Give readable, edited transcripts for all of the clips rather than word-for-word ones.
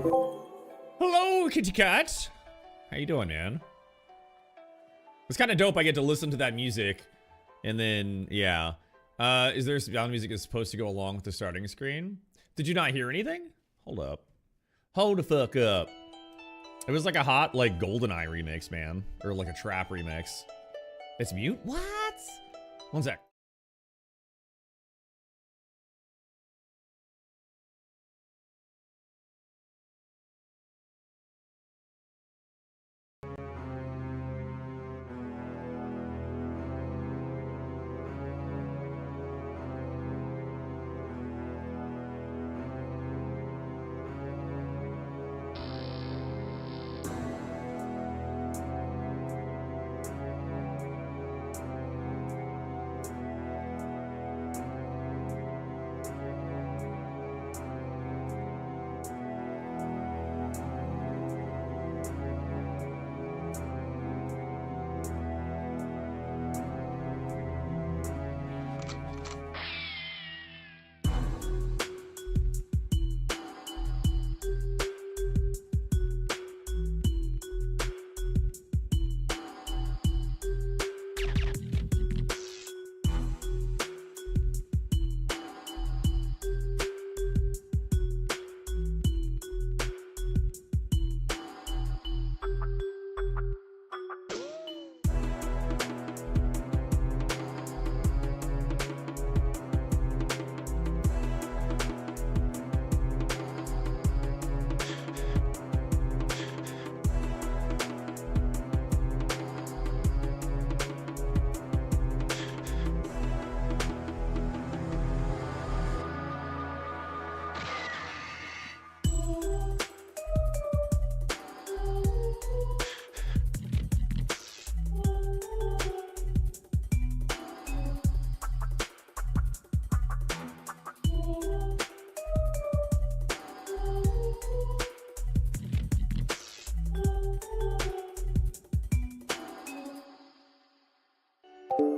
Hello, kitty cat. How you doing, man? It's kind of dope. I get to listen to that music, and then yeah. Is there sound music that's supposed to go along with the starting screen? Did you not hear anything? Hold up. Hold the fuck up. It was like a hot, like, GoldenEye remix, man. Or like a trap remix. It's mute? What? One sec.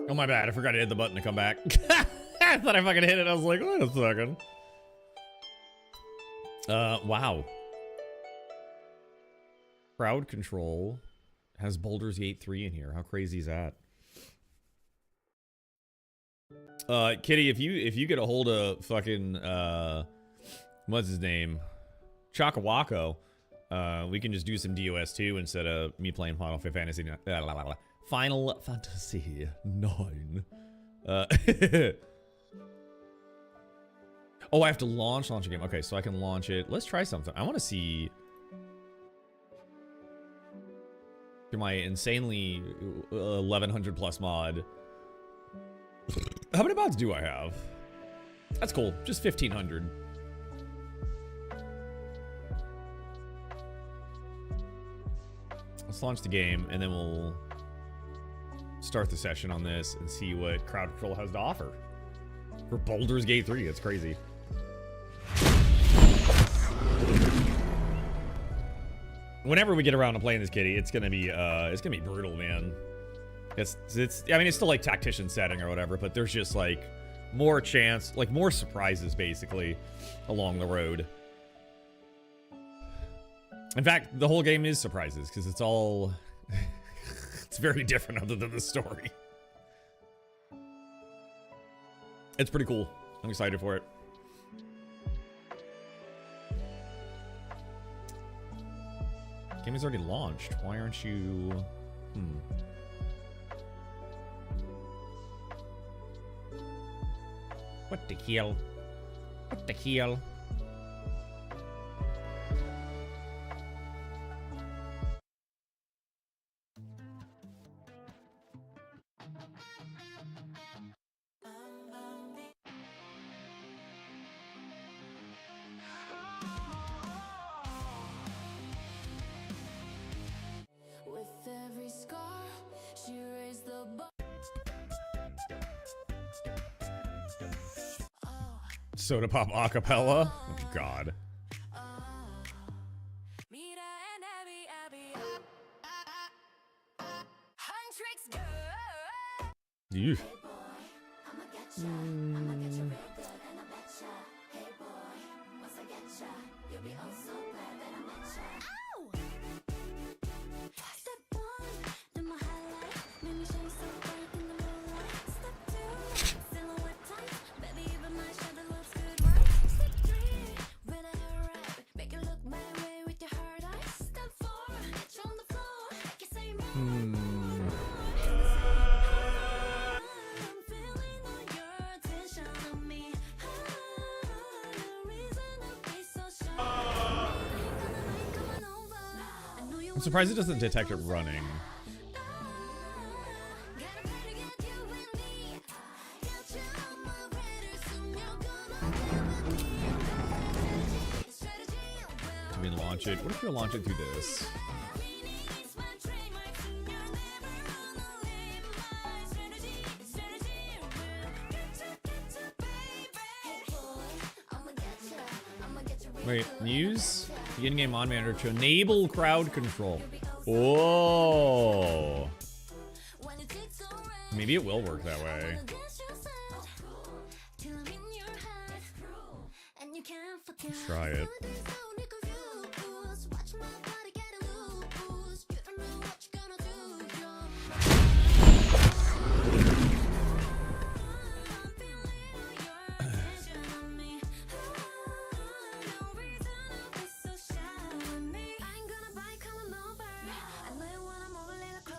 Oh, my bad. I forgot to hit the button to come back. I thought I fucking hit it. I was like, wait a second. Wow. Crowd control has Baldur's Gate 3 in here. How crazy is that? Kitty, if you get a hold of fucking, what's his name? Chakawako, we can just do some DOS2 instead of me playing Final Fantasy. Final Fantasy 9. Oh, I have to launch a game. Okay, so I can launch it. Let's try something. I want to see my insanely 1100 plus mod. How many mods do I have? That's cool. Just 1500. Let's launch the game, and then we'll start the session on this and see what Crowd Control has to offer. For Baldur's Gate 3, it's crazy. Whenever we get around to playing this kitty, it's gonna be brutal, man. I mean, it's still like tactician setting or whatever, but there's just like more chance, like more surprises basically along the road. In fact, the whole game is surprises because it's all it's very different other than the story. It's pretty cool. I'm excited for it. Game is already launched. Why aren't you... What the hell? What the hell? Soda Pop Acapella? Oh, God. Ew. I'm surprised it doesn't detect it running. Can we launch it? What if we launch it through this? Wait, use the in-game on manager to enable crowd control. Oh, maybe it will work that way. Let's try it.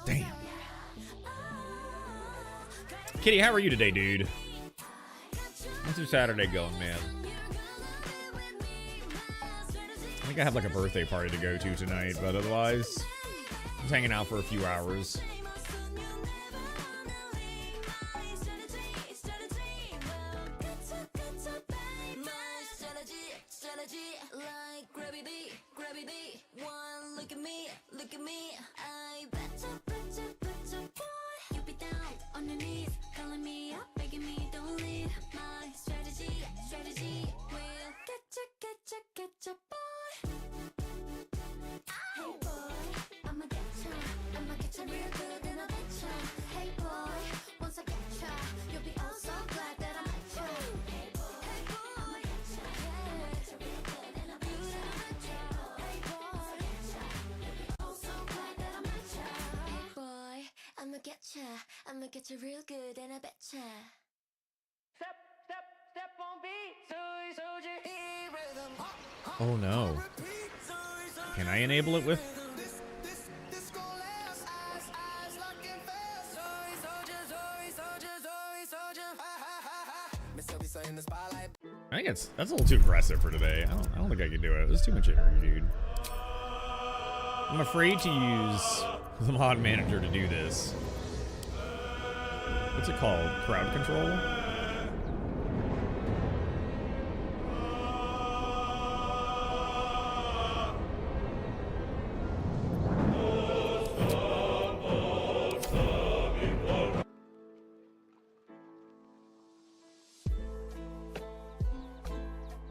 Damn. Kitty, how are you today, dude? How's your Saturday going, man? I think I have like a birthday party to go to tonight, but otherwise, I'm just hanging out for a few hours. I'ma get you real good and I betcha. Step on beat. Oh no. Can I enable it with? I think that's a little too aggressive for today. I don't think I can do it. There's too much energy, dude. I'm afraid to use the mod manager to do this. What's it called? Crowd control?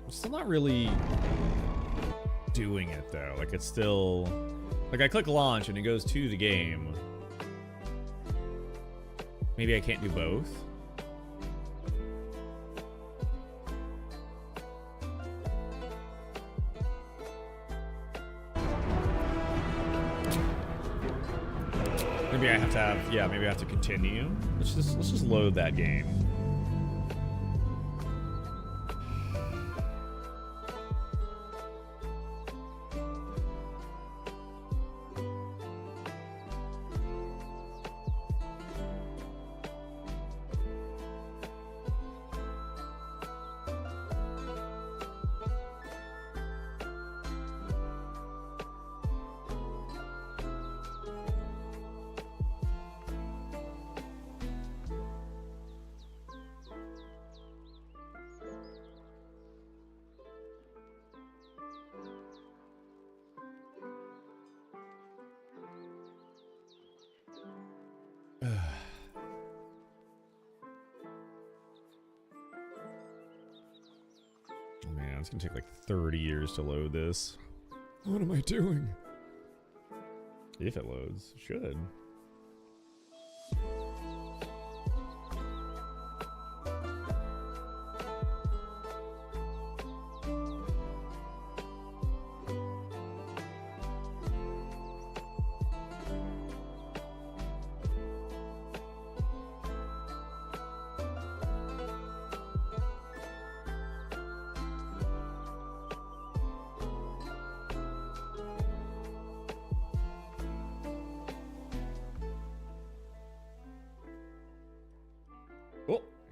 I'm still not really doing it though. Like it's still, like I click launch and it goes to the game. Maybe I can't do both. Maybe I have to have, yeah, maybe I have to continue. Let's just load that game. Man, it's gonna take like 30 years to load this. What am I doing? If it loads, it should.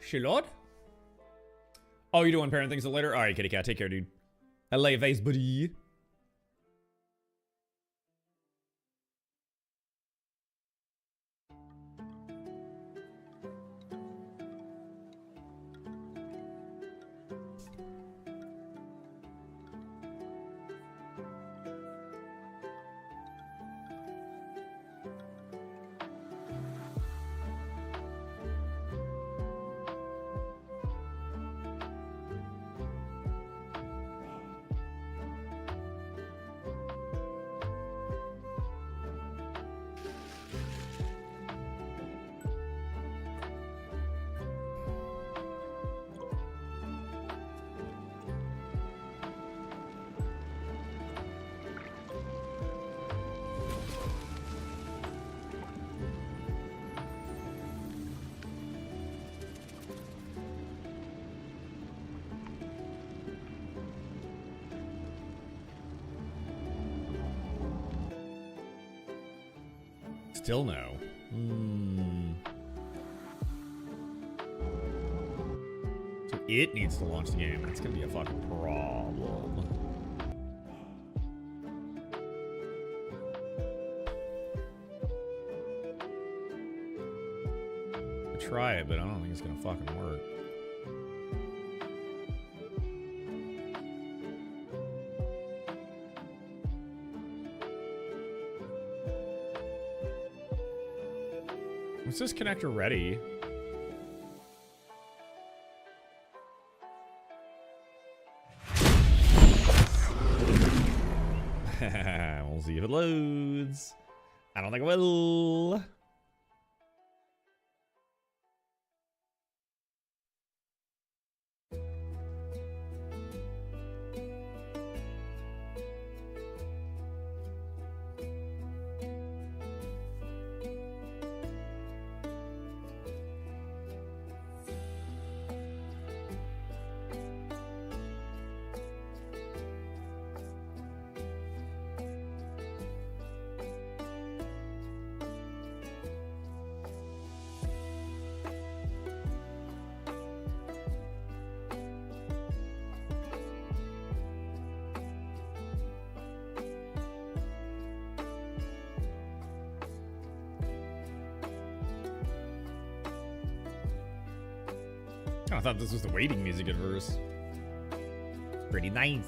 Shilod? Oh, you're doing parent things later? Alright, kitty cat. Take care, dude. LA face, buddy. Still no. So it needs to launch the game. That's gonna be a fucking problem. I'll try it, but I don't think it's gonna fucking work. Is this connector ready? We'll see if it loads. I don't think it will. I thought this was the waiting music at first. Pretty nice.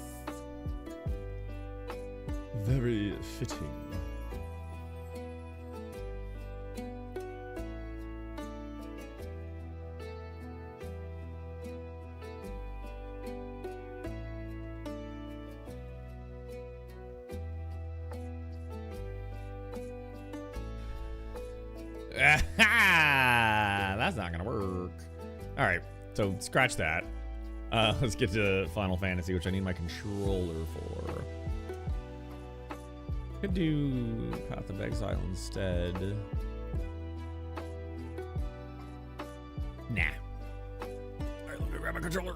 Very fitting. That's not gonna work. All right. So scratch that. Let's get to Final Fantasy, which I need my controller for. Could do Path of Exile instead. Nah. All right, let me grab my controller.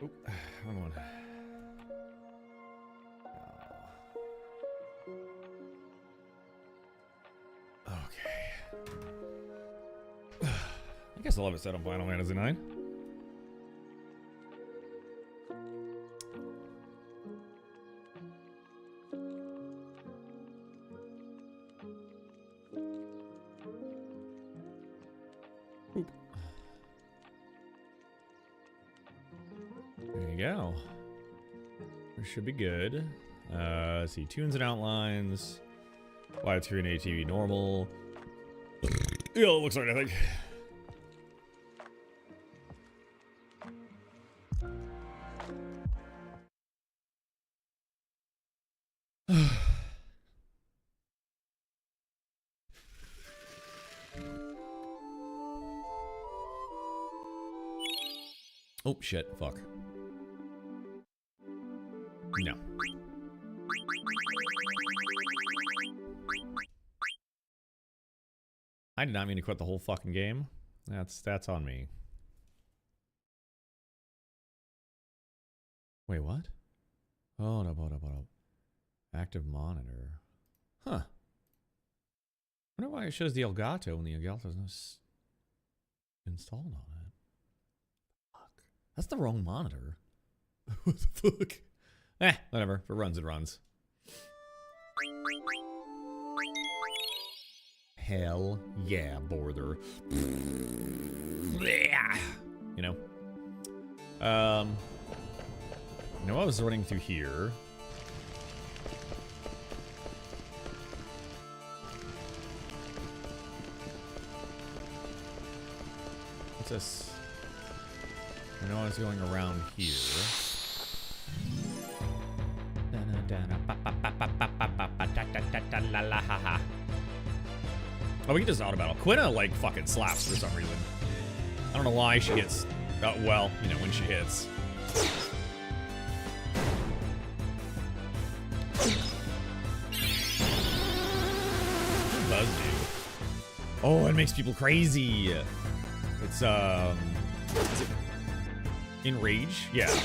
Oh, wrong one. Okay. I guess I'll have it set on Final Fantasy 9. We should be good. Let's see, tunes and outlines. Widescreen ATV normal. Yeah, it looks right, I think. Oh, shit. Fuck. No. I did not mean to quit the whole fucking game. That's on me. Wait, what? Oh, no, no. Active monitor. Huh. I wonder why it shows the Elgato when the Elgato's not installed on it. Fuck. That's the wrong monitor. What the fuck? Whatever. If it runs, it runs. Hell yeah, border. You know? I was running through here. What's this? I know I was going around here. Oh, we can just auto battle. Quina, like, fucking slaps for some reason. I don't know why she gets... well, you know, when she hits. What does do? Oh, it makes people crazy. It's, is it enrage? Yeah.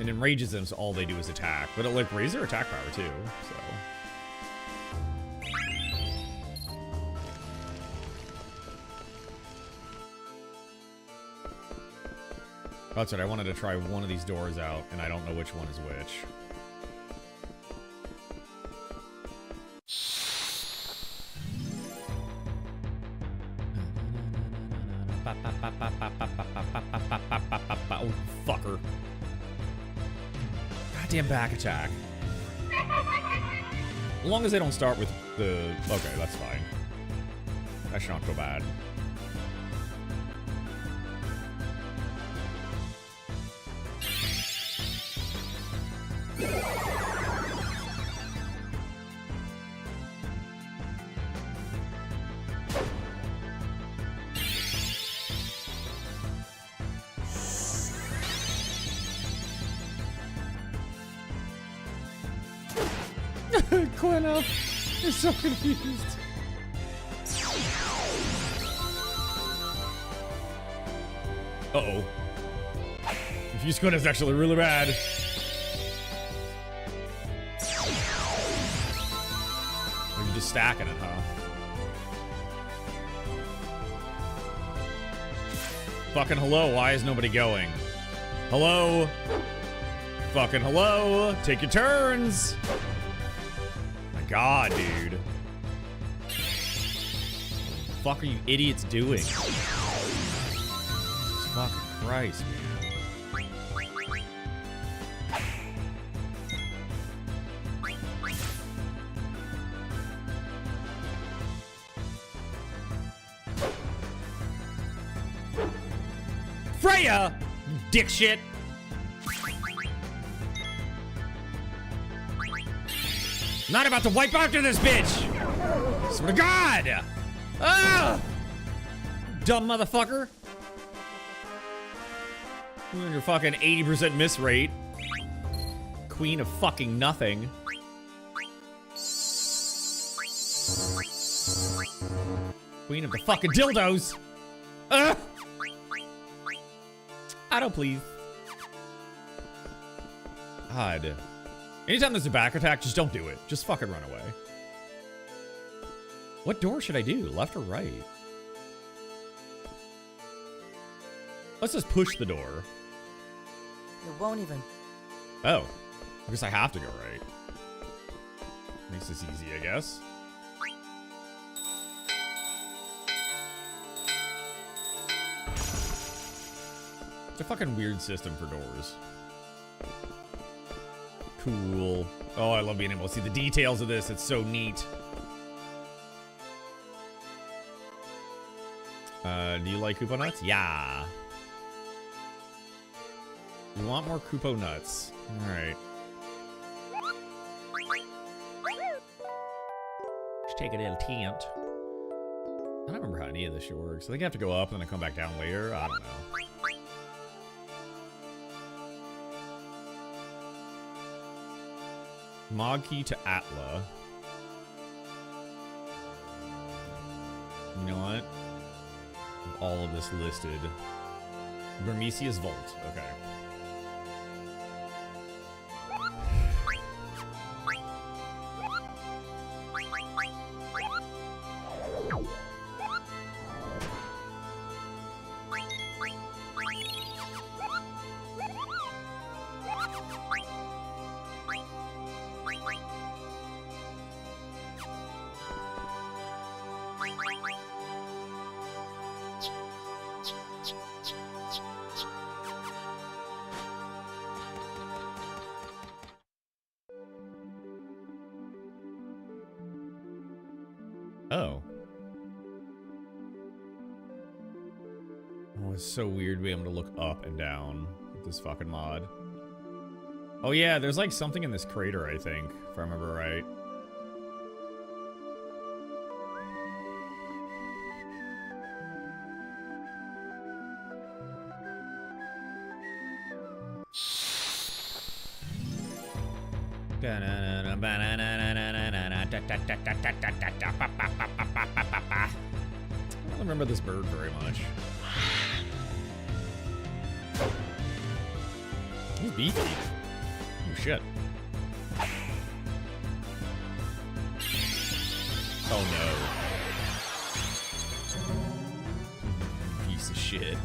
It enrages them, so all they do is attack. But it, like, raises their attack power, too, so... That's right, I wanted to try one of these doors out, and I don't know which one is which. Oh, fucker. Goddamn back attack. As long as they don't start with the... Okay, that's fine. That should not go bad. Quina, you're so confused. Uh-oh. Confused Quina is actually really bad. You're just stacking it, huh? Fucking hello, why is nobody going? Hello? Fucking hello? Take your turns! God, dude. What the fuck are you idiots doing? Jesus fucking Christ, man. Freya! You dick shit! Not about to wipe after this bitch! Swear to God! Ah! Dumb motherfucker! You and your fucking 80% miss rate. Queen of fucking nothing. Queen of the fucking dildos! Ah! Auto, please. God. Anytime there's a back attack, just don't do it. Just fucking run away. What door should I do? Left or right? Let's just push the door. It won't even. Oh. I guess I have to go right. Makes this easy, I guess. It's a fucking weird system for doors. Cool. Oh, I love being able to see the details of this. It's so neat. Do you like Koopa nuts? Yeah. You want more Koopa nuts? All right. Let's take a little tent. I don't remember how any of this shit works. I think I have to go up and then I come back down later. I don't know. Mod key to Atla. You know what? All of this listed. Vermisius Vault. Okay. Oh. Oh, it's so weird to be able to look up and down with this fucking mod. Oh yeah, there's like something in this crater, I think, if I remember right. I don't remember this bird very much. He's beefy. Oh shit. Oh no. Piece of shit.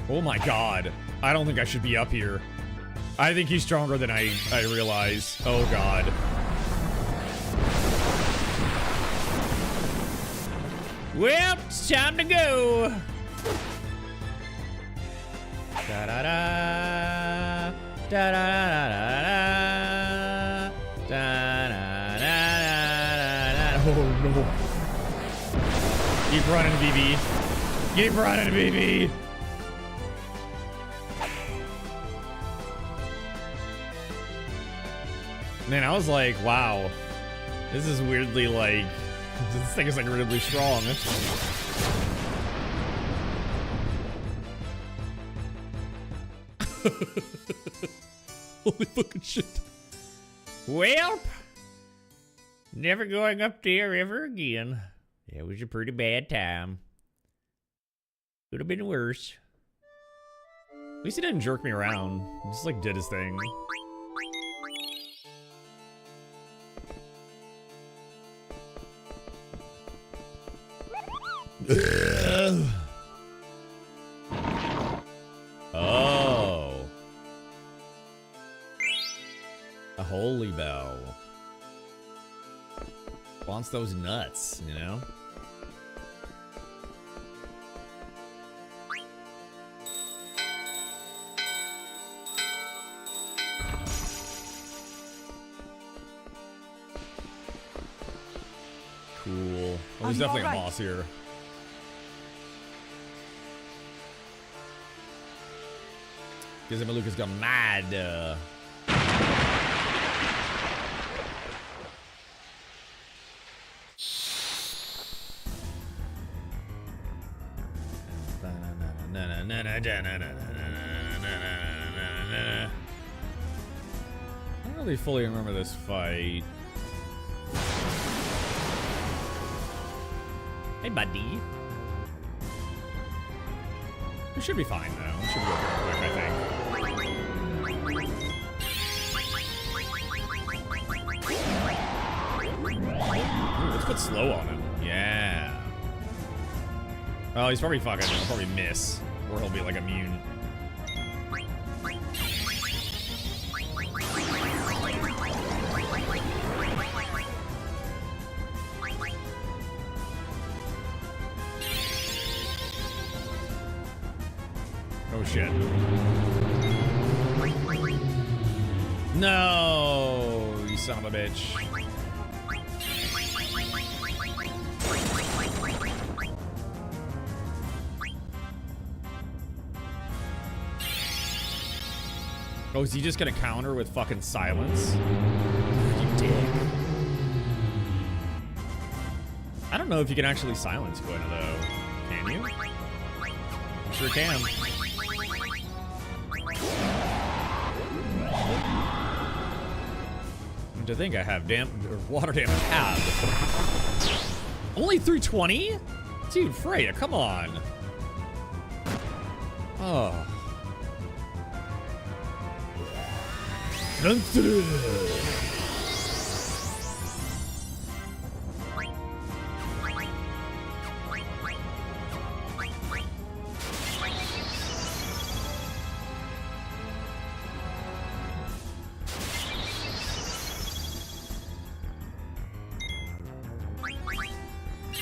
Oh my god. I don't think I should be up here. I think he's stronger than I realize. Oh god. Well, it's time to go. Da da da da da da da da da da. Oh no. Keep running, BB. Keep running, BB. Man, I was like, wow, this is weirdly like, this thing is like weirdly strong. Holy fucking shit. Well, never going up there ever again. That was a pretty bad time. Could have been worse. At least he didn't jerk me around. He just like did his thing. Oh. A holy bell. Wants those nuts, you know? Cool. Well, there's definitely a boss here. Gizmaluka's gone mad. I don't really fully remember this fight. Hey, buddy. We should be fine, though. We should be okay quick, I think. Ooh, let's put slow on him. Yeah. Oh, he's probably fucking. He'll probably miss. Or he'll be, like, immune. Oh shit. No, you son of a bitch. Oh, is he just gonna counter with fucking silence? You dick. I don't know if you can actually silence Gwena though. Can you? You sure can. To think I have water damage halved. Only 320? Dude, Freya, come on. Oh.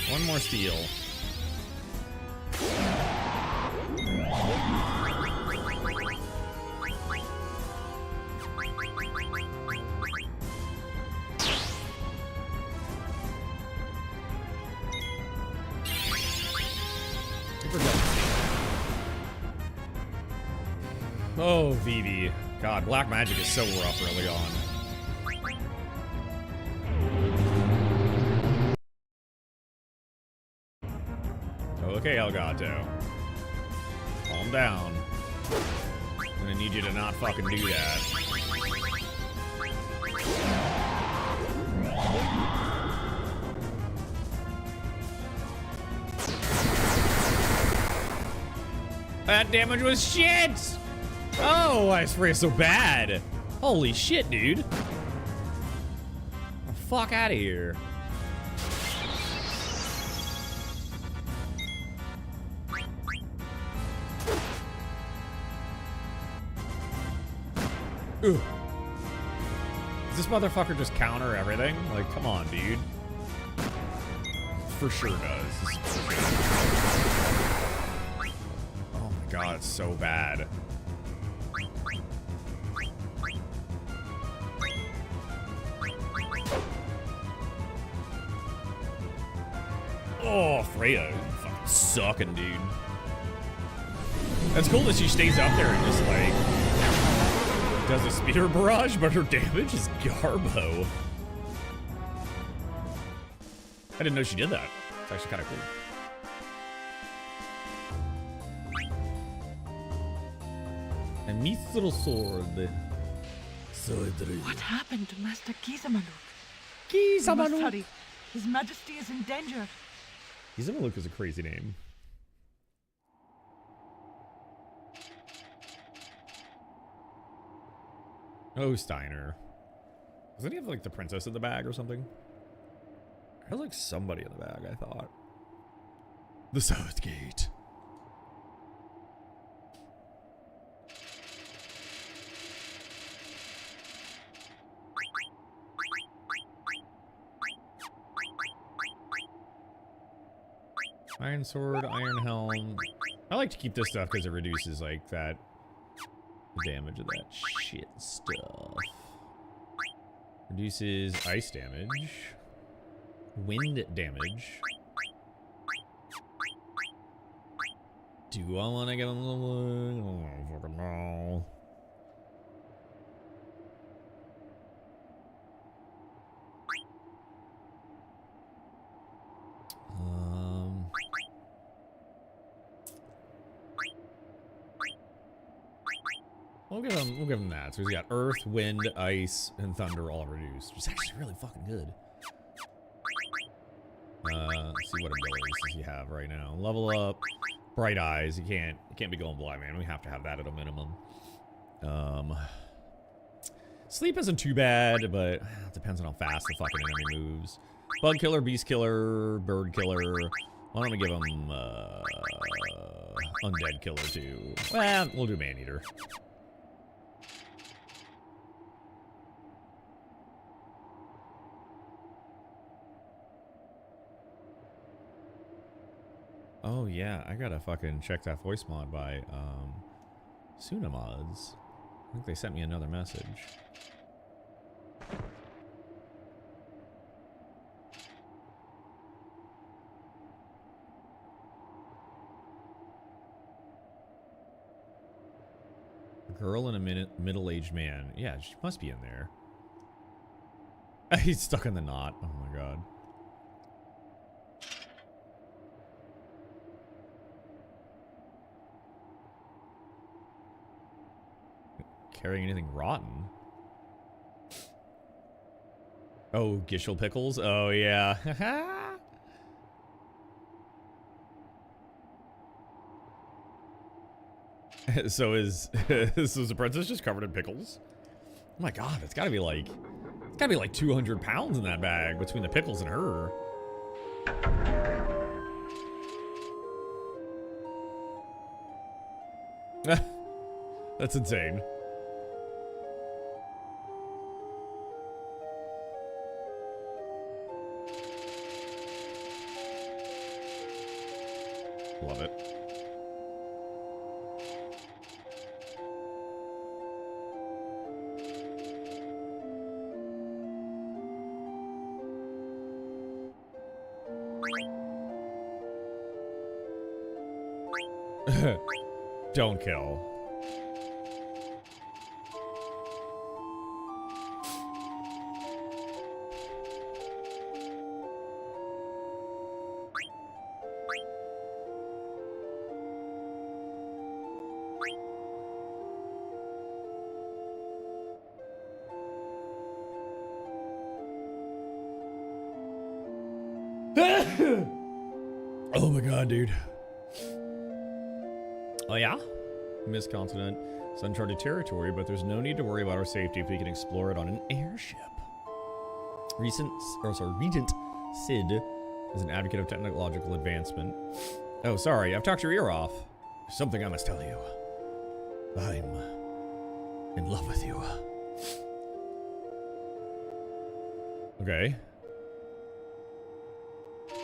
One more steal. Oh, Vivi. God, black magic is so rough early on. Okay, Elgato. Calm down. I'm gonna need you to not fucking do that. That damage was shit! Oh, I spray so bad. Holy shit, dude. Get the fuck out of here. Ugh. Does this motherfucker just counter everything? Like, come on, dude. For sure does. Oh my god, it's so bad. Oh, Freya, you fucking sucking, dude. That's cool that she stays up there and just like does a speeder barrage, but her damage is garbo. I didn't know she did that. It's actually kind of cool. A mithril sword. What happened to Master Kizamaluk? Kizamaluk. Hurry. His Majesty is in danger. Kizamaluk is a crazy name. Oh, Steiner. Doesn't he have like the princess in the bag or something? I had like somebody in the bag, I thought. The South Gate. Iron sword, iron helm. I like to keep this stuff because it reduces like that damage of that shit stuff. Reduces ice damage. Wind damage. Do I want to give him the wood? Oh, fucking no. We'll give him that. So he's got earth, wind, ice, and thunder all reduced, which is actually really fucking good. Let's see what abilities does he have right now. Level up, bright eyes. You can't be going blind, man. We have to have that at a minimum. Sleep isn't too bad, but it depends on how fast the fucking enemy moves. Bug killer, beast killer, bird killer. Why don't we give him undead killer too? Well, we'll do man eater. Oh yeah, I gotta fucking check that voice mod by Sunamods. I think they sent me another message. A girl and a middle-aged man. Yeah, she must be in there. He's stuck in the knot. Oh my god. Carrying anything rotten? Oh, Gishel pickles? Oh, yeah. So is the princess just covered in pickles? Oh my god, it's gotta be like 200 pounds in that bag between the pickles and her. That's insane. Love it. Don't kill. Oh my god, dude. Oh yeah? Mist continent. It's uncharted territory, but there's no need to worry about our safety if we can explore it on an airship. Regent Sid is an advocate of technological advancement. Oh, sorry, I've talked your ear off. There's something I must tell you. I'm in love with you. Okay.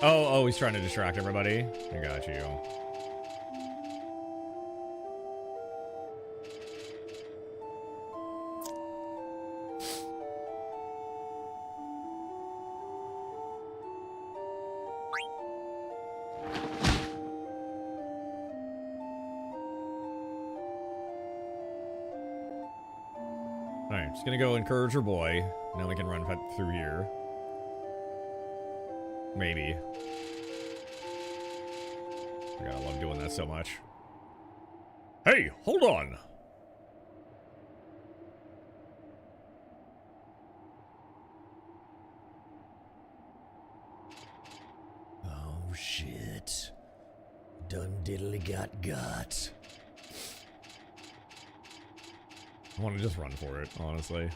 Oh, he's trying to distract everybody. I got you. Alright, just gonna go encourage her boy. Now we can run through here. Maybe. I gotta love doing that so much. Hey, hold on! Oh shit. Done diddly got. I want to just run for it, honestly.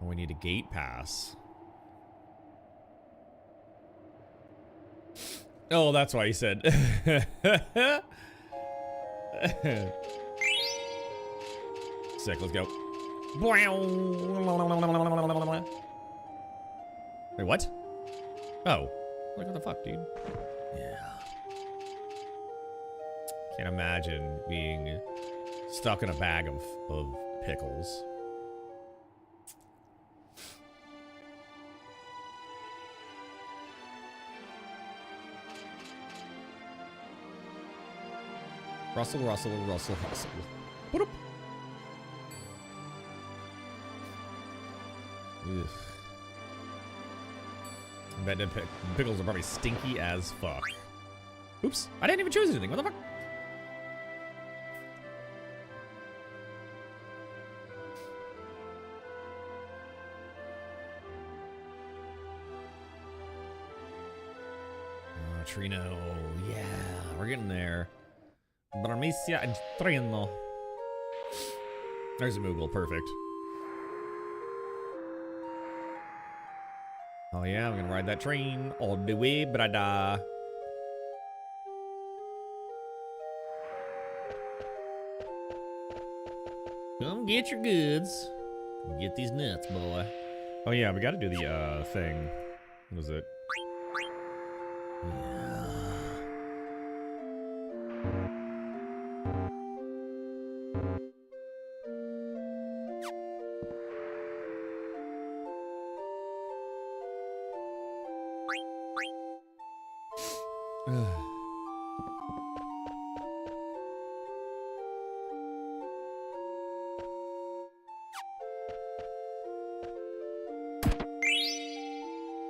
Oh, we need a gate pass. Oh, that's why he said. Sick, let's go. Wait, what? Oh. Like, what the fuck, dude? Yeah. Can't imagine being stuck in a bag of pickles. Rustle, rustle, rustle, rustle. Boop. Ugh. I bet the pickles are probably stinky as fuck. Oops, I didn't even choose anything. What the fuck? Oh, Trino. Yeah, we're getting there. Barmesia and Trino. There's a Moogle, perfect. Oh yeah, I'm gonna ride that train all the way, brada. Come get your goods. Get these nuts, boy. Oh yeah, we gotta do the thing. What was it?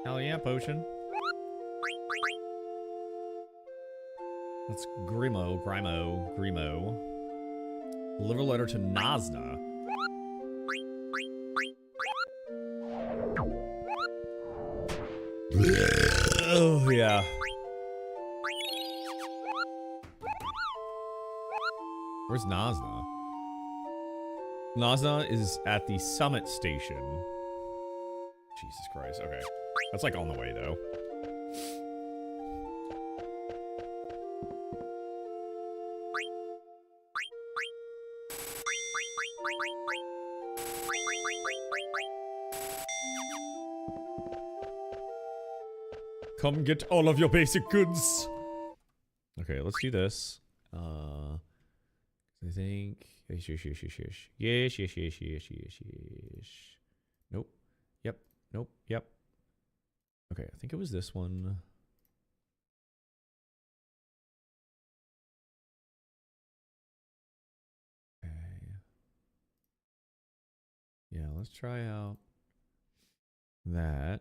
Hell yeah, potion. That's Grimo. Deliver letter to Nazna. Oh, yeah. Where's Nazna? Nazna is at the summit station. Jesus Christ, okay. That's like on the way, though. Come get all of your basic goods. Okay, let's do this. I think yes. Nope. Yep. Nope. Yep. Okay, I think it was this one. Okay. Yeah, let's try out that.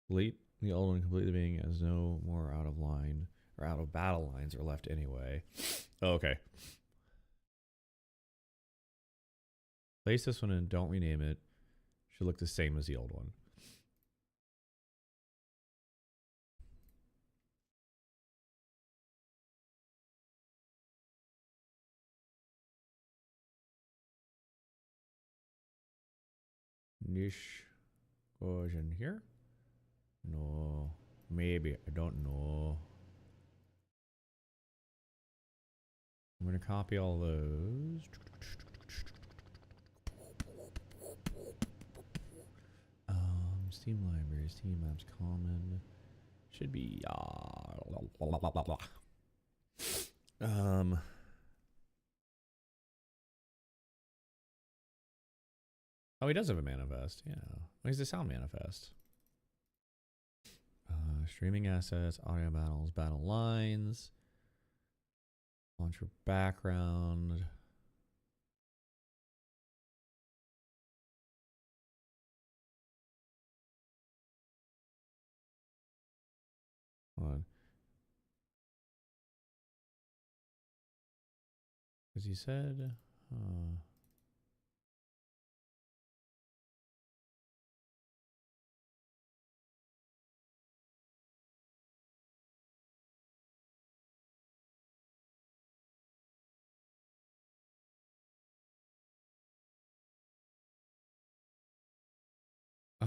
Delete the old one completely, being as no more out of line or out of battle lines are left anyway. Oh, okay. Place this one and don't rename it. Should look the same as the old one. Niche goes in here. No, maybe, I don't know. I'm gonna copy all those. Steam library, Steam maps, common. Should be oh, he does have a manifest, yeah. Where's the sound manifest? Streaming assets, audio battles, battle lines, launcher background. Hold on. Because he said,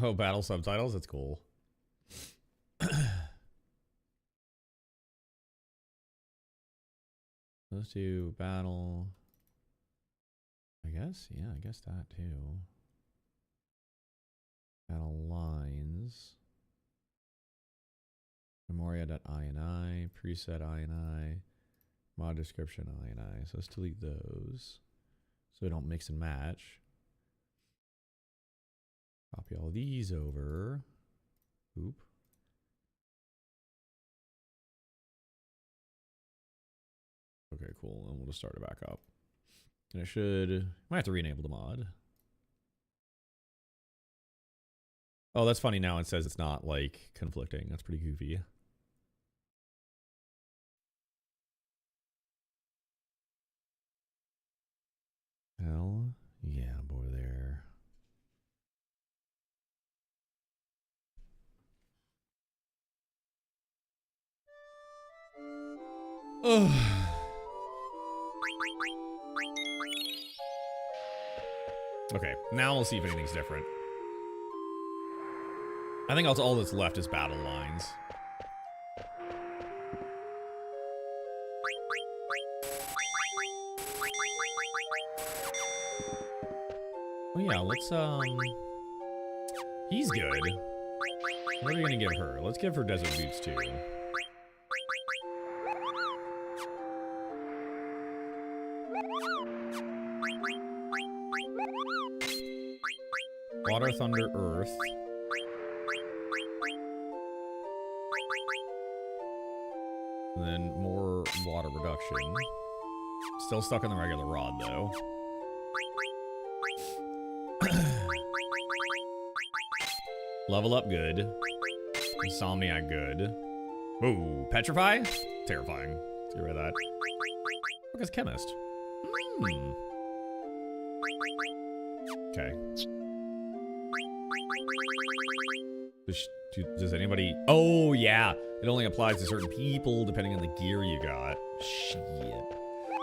oh, battle subtitles? That's cool. Let's do battle. I guess, yeah, I guess that too. Battle lines. Memoria.ini, preset ini, mod description ini. So let's delete those so we don't mix and match. Copy all these over. Oop. Okay, cool. And we'll just start it back up. And I might have to re-enable the mod. Oh, that's funny. Now it says it's not like conflicting. That's pretty goofy. Hell yeah, boy, there. Oh. Okay, now we'll see if anything's different. I think all that's left is battle lines. Oh yeah, let's he's good. What are we gonna give her? Let's give her desert boots too. Water, thunder, earth. And then more water reduction. Still stuck on the regular rod though. Level up good. Insomniac good. Ooh, petrify? Terrifying. Let's get rid of that. Because chemist. Okay. Does anybody... Oh, yeah. It only applies to certain people depending on the gear you got. Shit.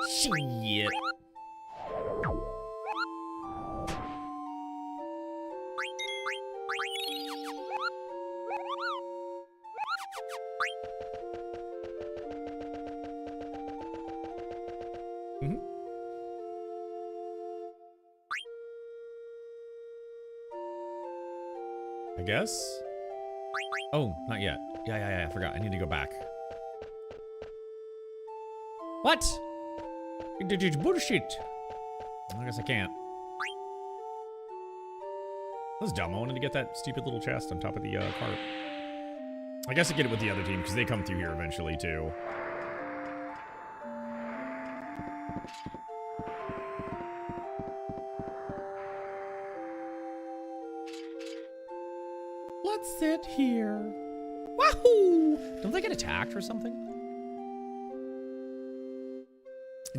Shit. I guess? Oh, not yet. Yeah, I forgot. I need to go back. What? It's bullshit. I guess I can't. That was dumb. I wanted to get that stupid little chest on top of the cart. I guess I get it with the other team because they come through here eventually too. Let's sit here. Wahoo! Don't they get attacked or something?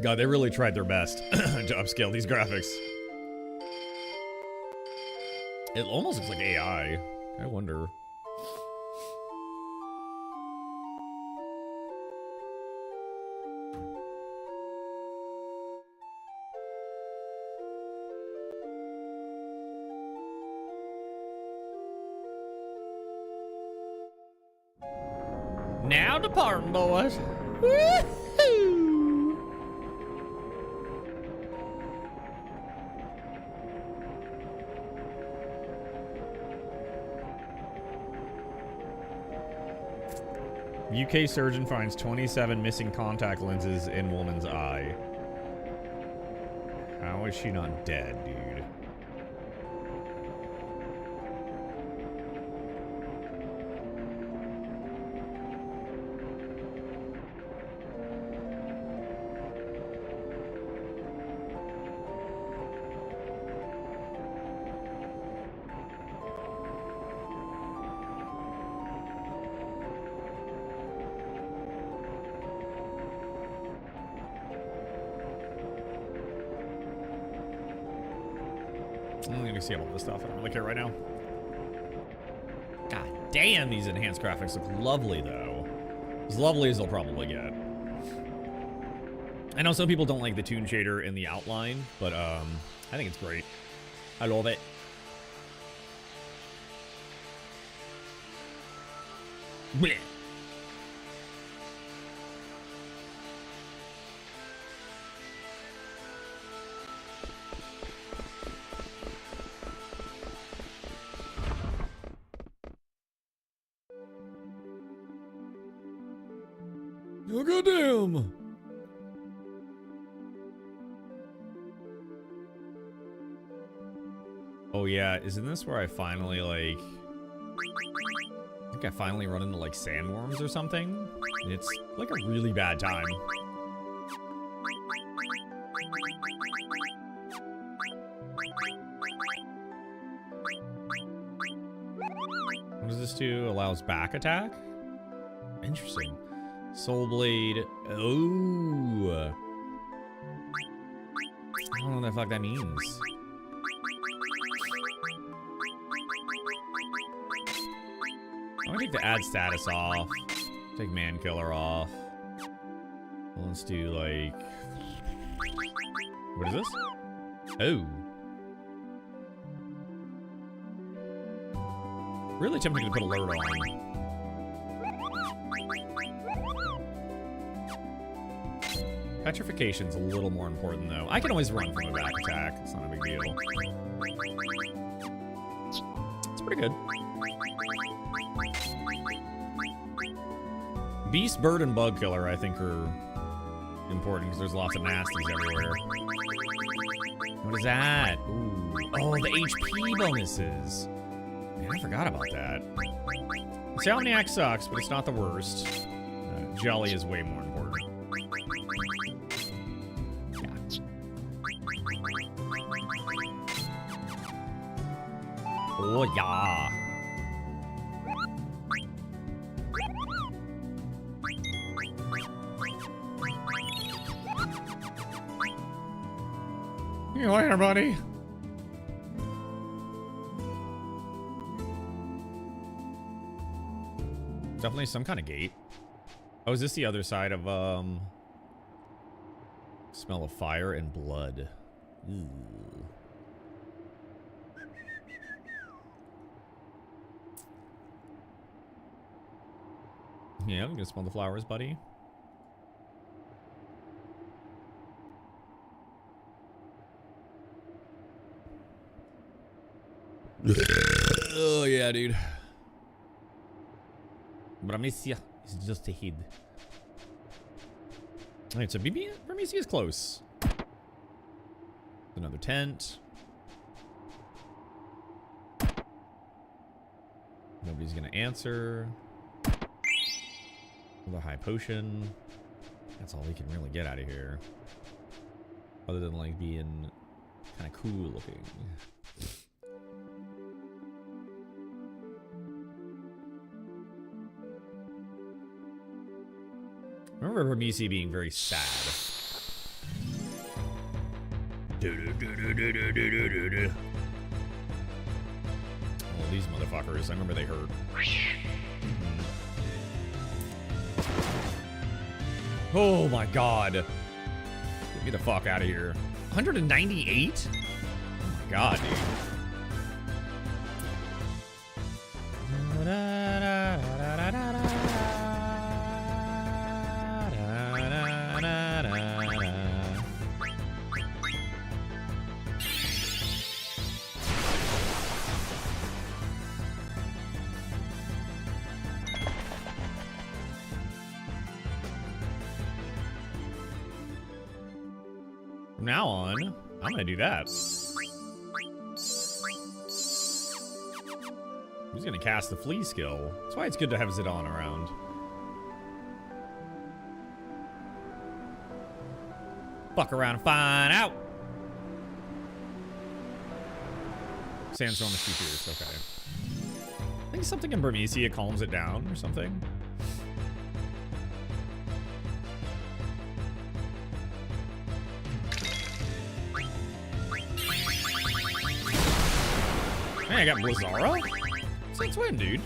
God, they really tried their best to upscale these graphics. It almost looks like AI. I wonder. Now departing, boys. Woo-hoo! UK surgeon finds 27 missing contact lenses in woman's eye. How is she not dead, dude? I'm gonna see all this stuff. I don't really care right now. God damn, these enhanced graphics look lovely, though. As lovely as they'll probably get. I know some people don't like the toon shader in the outline, but I think it's great. I love it. Blech. Oh, goddamn! Oh yeah, isn't this where I finally, like... I think I finally run into, like, sandworms or something? And it's, like, a really bad time. What does this do? Allows back attack? Interesting. Soul Blade. Oh. I don't know what the fuck that means. I'm gonna take the add status off. Take man killer off. Let's do like. What is this? Oh. Really tempting to put alert on. Petrification's a little more important, though. I can always run from a back attack. It's not a big deal. It's pretty good. Beast, bird, and bug killer, I think, are important because there's lots of nasties everywhere. What is that? Ooh. Oh, the HP bonuses. Man, I forgot about that. Salmoniac sucks, but it's not the worst. Jelly is way more important. Yeah. Oh, yeah. You later, buddy. Definitely some kind of gate. Oh, is this the other side of, smell of fire and blood? Ooh. Yeah, I'm gonna smell the flowers, buddy. Oh, yeah, dude. Bramesia is just ahead. Alright, so Bramesia is close. Another tent. Nobody's gonna answer. Another high potion. That's all we can really get out of here. Other than like being kind of cool looking. I remember Bramisi being very sad. Oh, these motherfuckers. I remember they hurt. Oh my god. Get me the fuck out of here. 198? Oh my god, dude. From now on, I'm gonna do that. Who's gonna cast the flea skill? That's why it's good to have Zidane around. Fuck around and find out. Sandstorm is too fierce, okay. I think something in Burmecia calms it down or something. Hey, I got Blizzara? Since when, dude?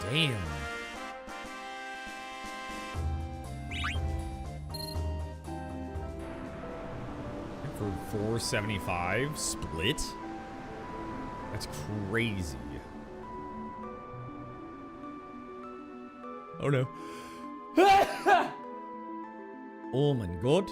God damn. For 475 split? That's crazy. Oh no. Oh my god.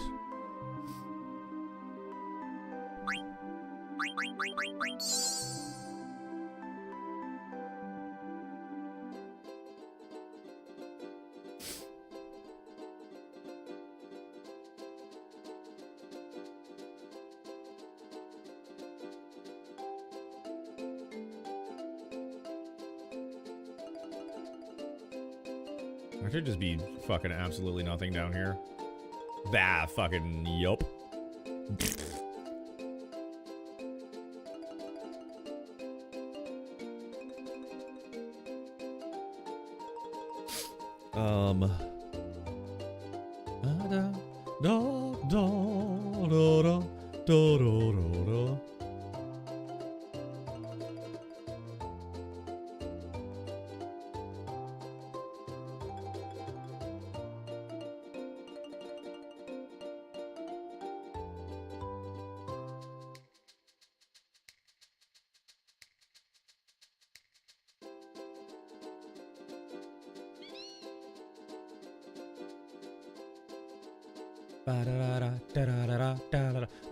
I should just be fucking absolutely nothing down here. Bah, fucking yup.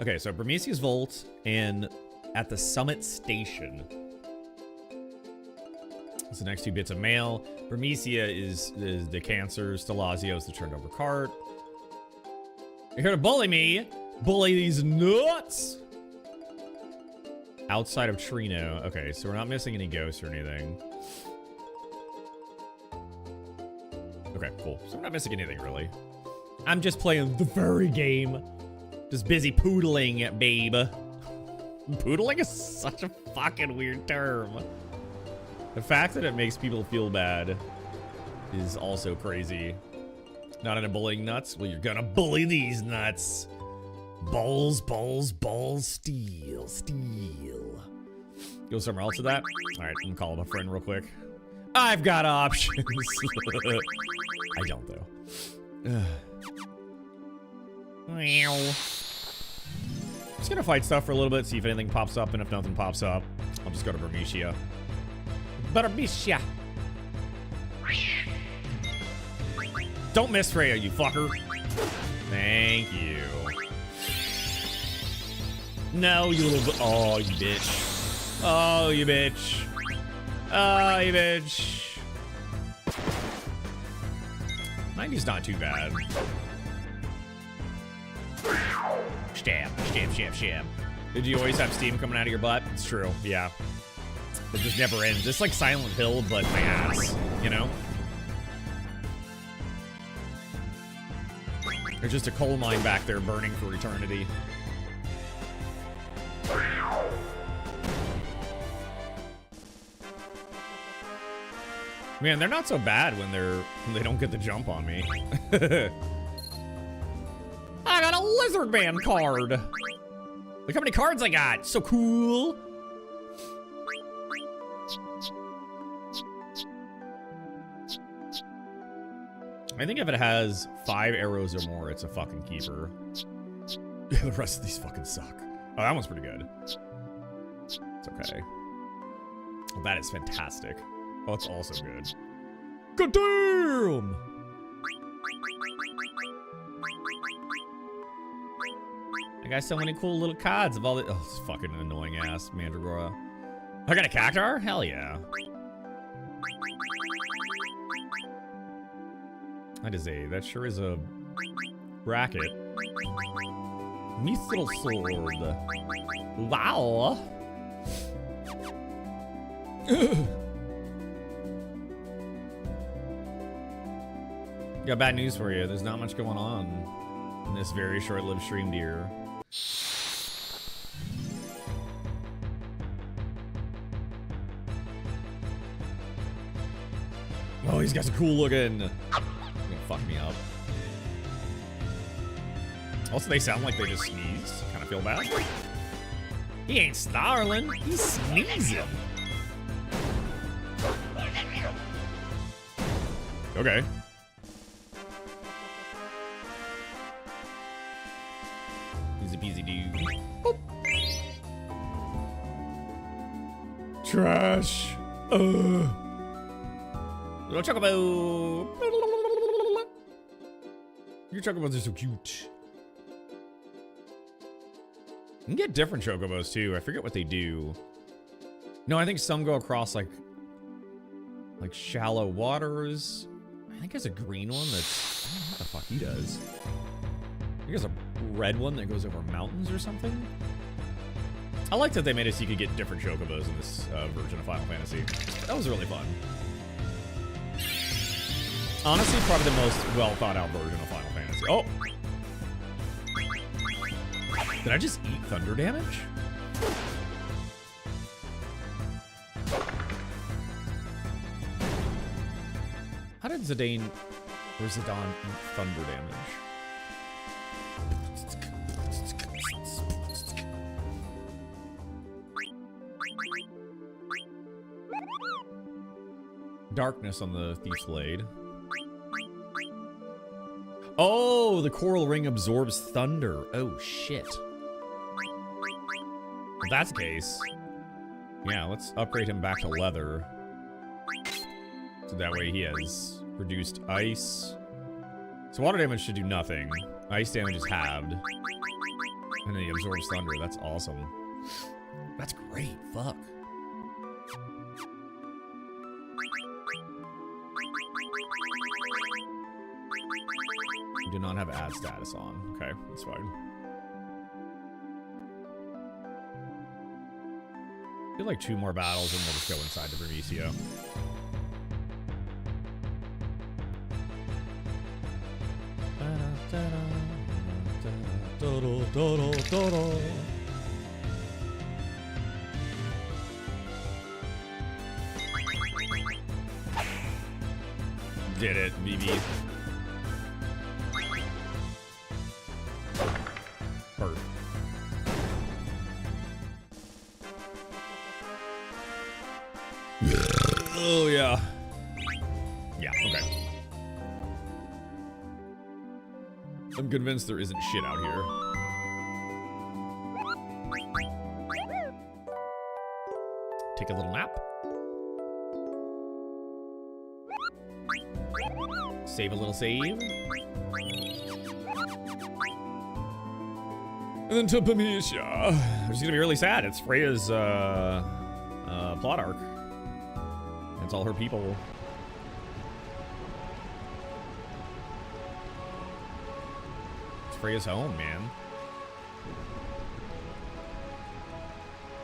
Okay, so Burmesia's Vault and at the Summit Station. So the next 2 bits of mail. Burmesia is the cancer. Stelazio is the turned over cart. You're here to bully me? Bully these nuts! Outside of Trino. Okay, so we're not missing any ghosts or anything. Okay, cool. So I'm not missing anything, really. I'm just playing the furry game. Just busy poodling, babe. Poodling is such a fucking weird term. The fact that it makes people feel bad is also crazy. Not into bullying nuts? Well, you're gonna bully these nuts. Balls, balls, balls, steel, steel. Go somewhere else with that? Alright, I'm gonna call up a friend real quick. I've got options. I don't, though. Just gonna fight stuff for a little bit, see if anything pops up, and if nothing pops up, I'll just go to Burmesia. Burmesia! Don't miss Freya, you fucker. Thank you. No, you little oh, you bitch. Oh, you bitch. Oh, you bitch. 90's not too bad. Stab, stab, stab, stab. Did you always have steam coming out of your butt? It's true, yeah. It just never ends. It's like Silent Hill, but my ass, you know? There's just a coal mine back there burning for eternity. Man, they're not so bad when they don't get the jump on me. I got a Lizard Man card. Look how many cards I got. So cool. I think if it has 5 arrows or more, it's a fucking keeper. Yeah, the rest of these fucking suck. Oh, that one's pretty good. It's okay. Oh, that is fantastic. Oh, it's also good. Good damn! I got so many cool little cards of all the— oh, this fucking annoying ass Mandragora. I got a Cactar? Hell yeah. That sure is a bracket. Mithril sword. Wow. Got bad news for you. There's not much going on in this very short-lived stream, dear. Oh, he's got some cool looking. Gonna fuck me up. Also, they sound like they just sneezed. Kind of feel bad. He ain't snarling. He's sneezing. Okay. Easy peasy dude. Boop. Trash. Little chocobo. Your chocobos are so cute. You can get different chocobos too. I forget what they do. No, I think some go across like shallow waters. I think there's a green one that's— I don't know what the fuck he does. I think there's a red one that goes over mountains or something. I like that they made it so you could get different chocobos in this version of Final Fantasy. That was really fun. Honestly, probably the most well thought out version of Final Fantasy. Oh! Did I just eat thunder damage? How did Zidane or Zidane eat thunder damage? Darkness on the Thief's Blade. Oh, the coral ring absorbs thunder. Oh, shit. If that's the case, yeah, let's upgrade him back to leather. So that way he has reduced ice. So water damage should do nothing. Ice damage is halved. And then he absorbs thunder. That's awesome. That's great. Fuck. You do not have ad status on. Okay, that's fine. I feel like 2 more battles and we'll just go inside the Vermisio. Did it, BB. Bird. Oh, yeah. Yeah, okay. I'm convinced there isn't shit out here. Take a little nap. Save a little save. And then to Pamisha. Which is gonna be really sad. It's Freya's plot arc. It's all her people. It's Freya's home, man.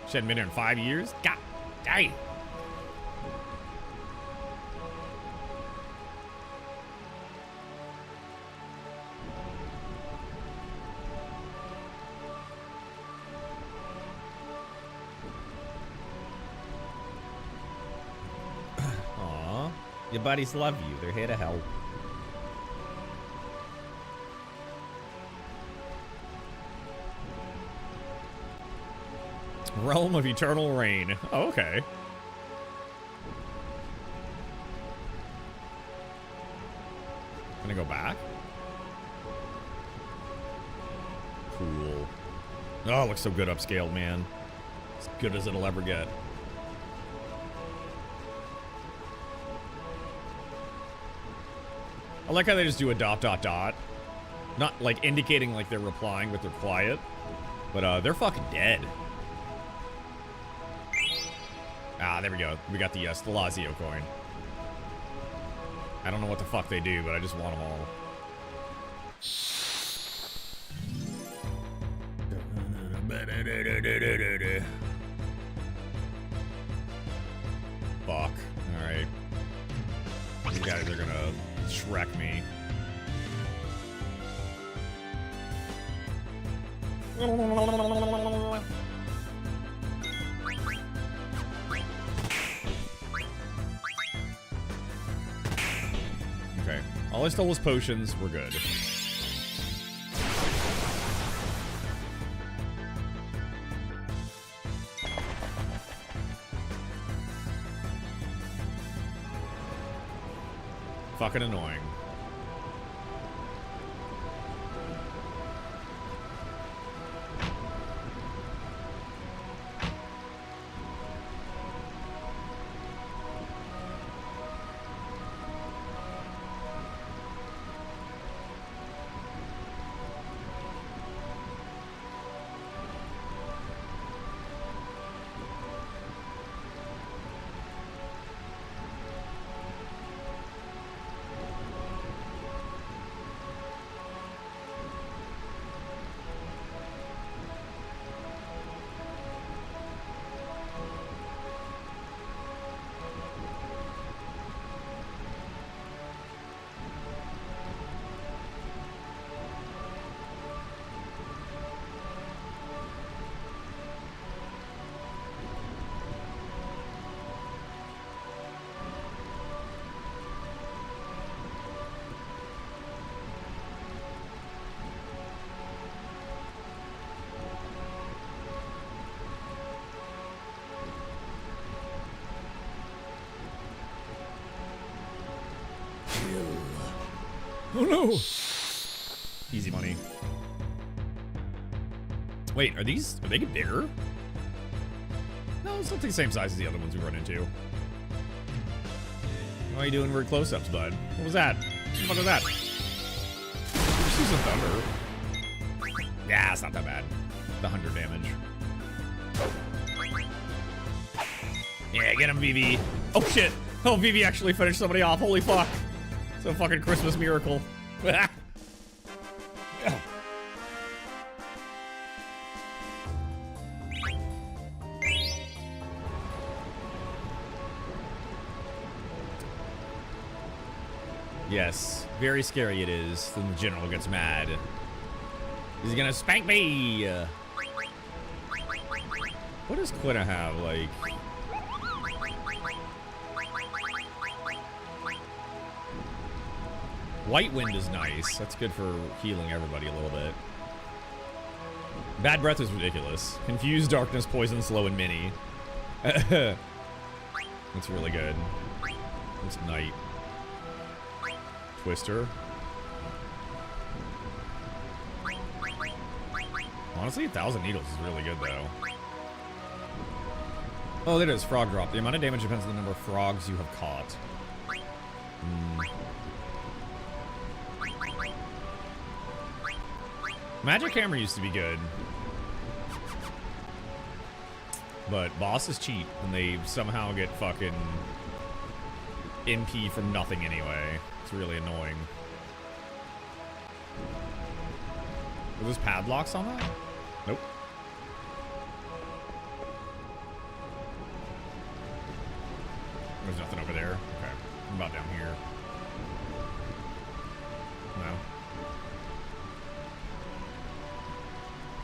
She hadn't been here in 5 years? God damn. Your buddies love you. They're here to help. Realm of Eternal Rain. Oh, okay. Gonna go back? Cool. Oh, it looks so good upscaled, man. As good as it'll ever get. I like how they just do a ... Not like indicating like they're replying, but they're quiet. But they're fucking dead. Ah, there we go. We got the Stelazio coin. I don't know what the fuck they do, but I just want them all. Fuck. Alright. These guys are gonna Shrek me. Okay. All I stole was potions. We're good. Fucking annoying. Oh no! Easy money. Wait, are they get bigger? No, it's not the same size as the other ones we run into. Why are you doing weird close-ups, bud? What was that? What the fuck was that? Just use of Thunder. Yeah, it's not that bad. The 100 damage. Yeah, get him, VV. Oh, shit. Oh, VV actually finished somebody off. Holy fuck. It's a fucking Christmas miracle. Yes, very scary it is. Then the general gets mad. He's gonna spank me! What does Quina have, like? White Wind is nice. That's good for healing everybody a little bit. Bad Breath is ridiculous. Confused, Darkness, Poison, Slow, and Mini. That's really good. It's Night. Twister. Honestly, 1,000 Needles is really good, though. Oh, there it is. Frog Drop. The amount of damage depends on the number of frogs you have caught. Magic Hammer used to be good. But bosses cheat, and they somehow get fucking MP from nothing anyway. It's really annoying. Are those padlocks on that? Nope. There's nothing over there. Okay. I'm about down here. No.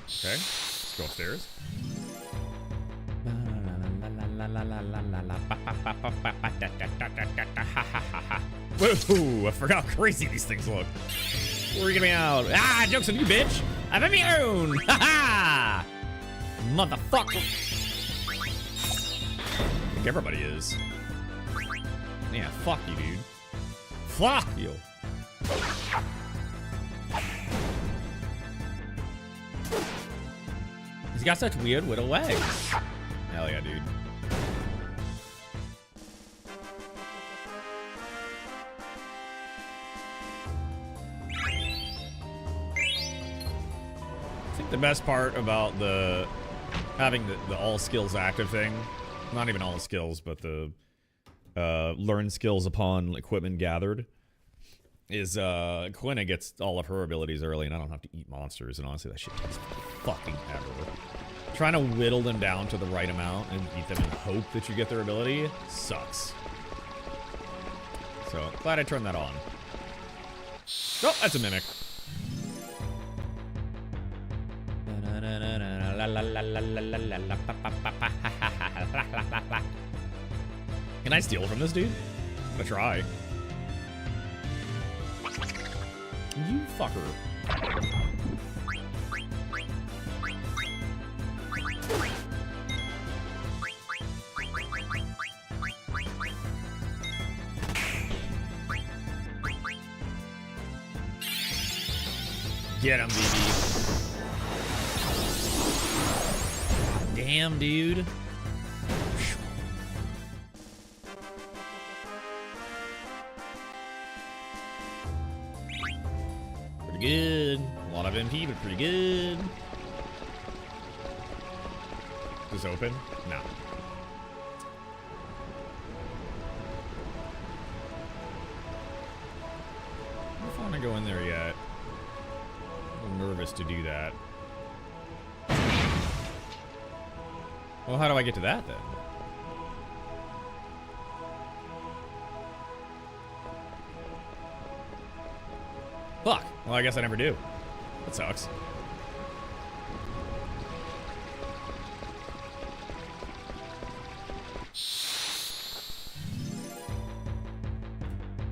Okay. Let's go upstairs. Whoa, I forgot how crazy these things look. Freaking me out. Ah, joke's on you, bitch. I'm on my own. Ha ha! Motherfucker. I think everybody is. Yeah, fuck you, dude. Fuck you. He's got such weird little legs. Hell yeah, dude. I think the best part about the having the all skills active thing, not even all skills, but the learn skills upon equipment gathered, is Quina gets all of her abilities early, and I don't have to eat monsters. And honestly, that shit takes fucking ever. Trying to whittle them down to the right amount and eat them in hope that you get their ability sucks. So glad I turned that on. Oh, that's a mimic. Can I steal from this dude? I'm gonna try. You fucker. Get him, BB. Damn, dude. Pretty good. A lot of MP, but pretty good. Is this open? No. I don't know if I want to go in there yet. I'm nervous to do that. Well, how do I get to that then? Fuck. Well, I guess I never do. That sucks.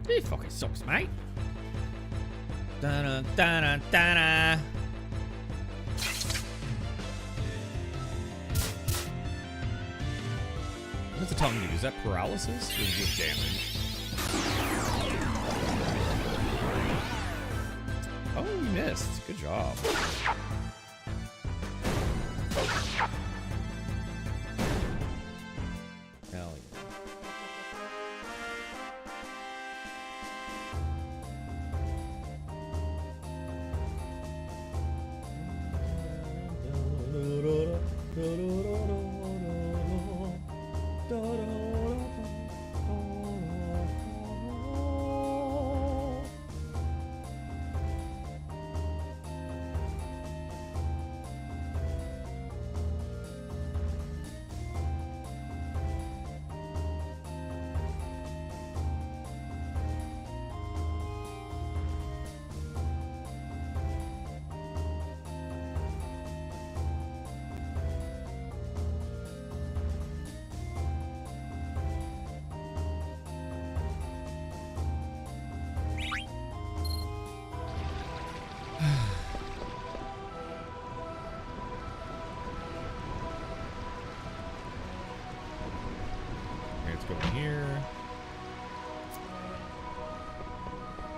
It fucking sucks, mate. Da-da, da-da, da-da. What's the tongue do? Is that paralysis or just damage? Oh, you missed. Good job. Hell yeah.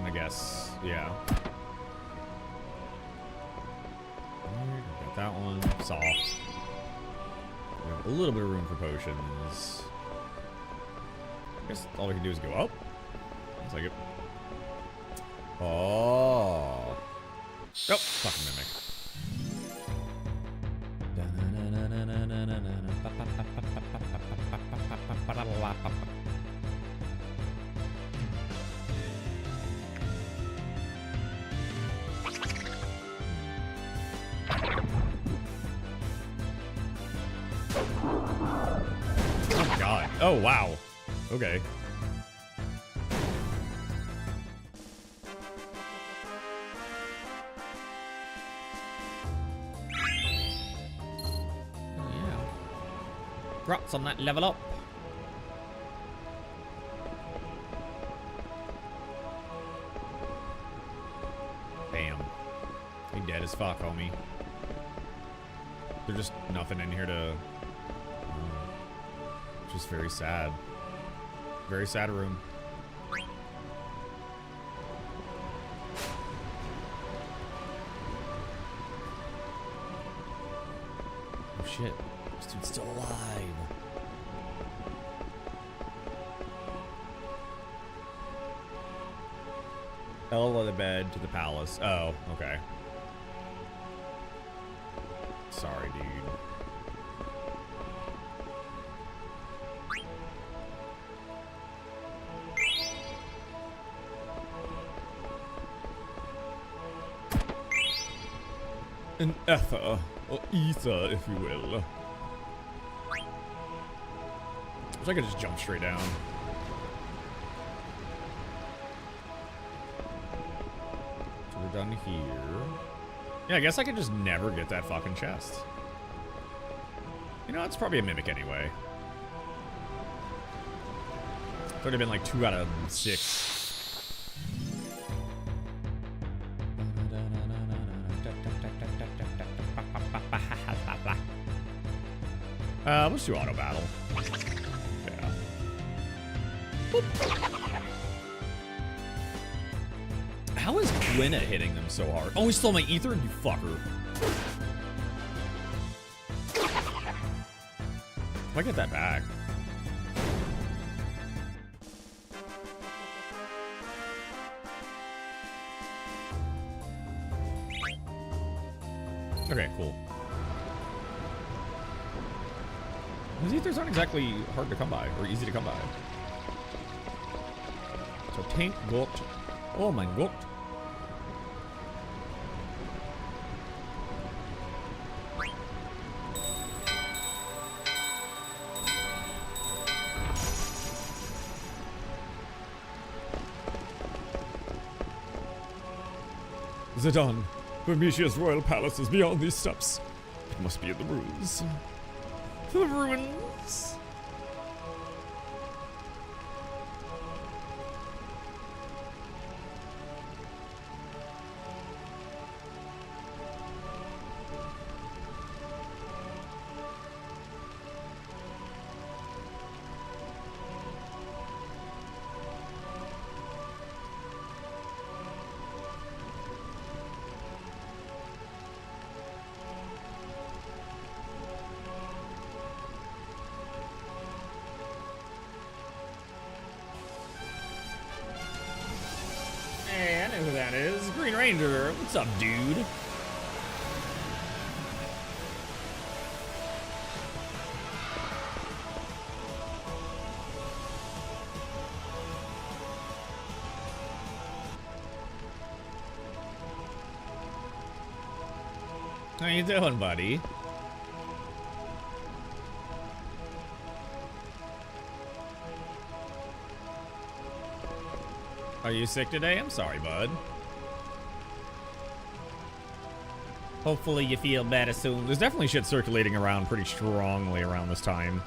I guess, yeah. Got that one. Soft. We have a little bit of room for potions. I guess all we can do is go up. Looks like it. Oh. Oh, fucking mimic. Oh my god. Oh wow. Okay. Congrats on that level up. Bam. You dead as fuck, homie. There's just nothing in here to... just very sad. Very sad room. Oh shit. This dude's still alive. Elbow the bed to the palace. Oh, okay. Sorry, dude. An ether, or ether, if you will. Wish I could just jump straight down. So we're done here. Yeah, I guess I could just never get that fucking chest. You know, it's probably a mimic anyway. It would have been like 2 out of 6. Let's do auto battle. Yeah. Boop. How is Gwenna hitting them so hard? Oh, he stole my ether, you fucker. If I get that back. Okay, cool. These ethers aren't exactly hard to come by, or easy to come by. So tank got... Oh my god. Zidane, Vermicia's royal palace is beyond these steps. It must be in the ruins. The ruins. Hey, I know who that is. Green Ranger. What's up, dude? How you doing, buddy? Are you sick today? I'm sorry, bud. Hopefully you feel better soon. There's definitely shit circulating around pretty strongly around this time.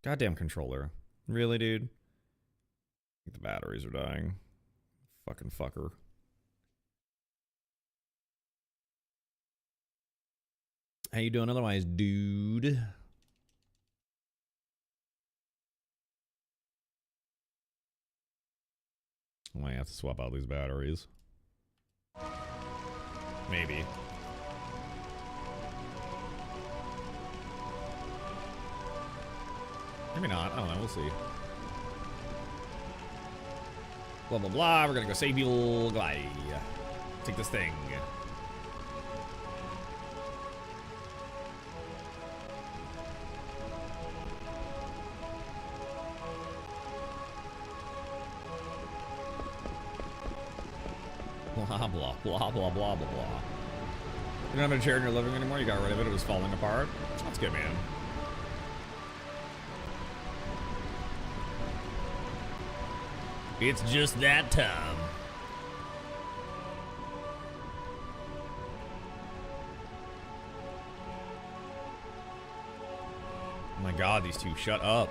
Goddamn controller. Really, dude? I think the batteries are dying. Fucking fucker. How you doing otherwise, dude? I might have to swap out these batteries. Maybe. Maybe not. I don't know. We'll see. Blah, blah, blah. We're gonna go save people. Glide. Take this thing. Blah, blah, blah, blah, blah, blah, blah. You don't have a chair in your living room anymore? You got rid of it? It was falling apart? That's good, man. It's just that time. Oh my god, these two, shut up.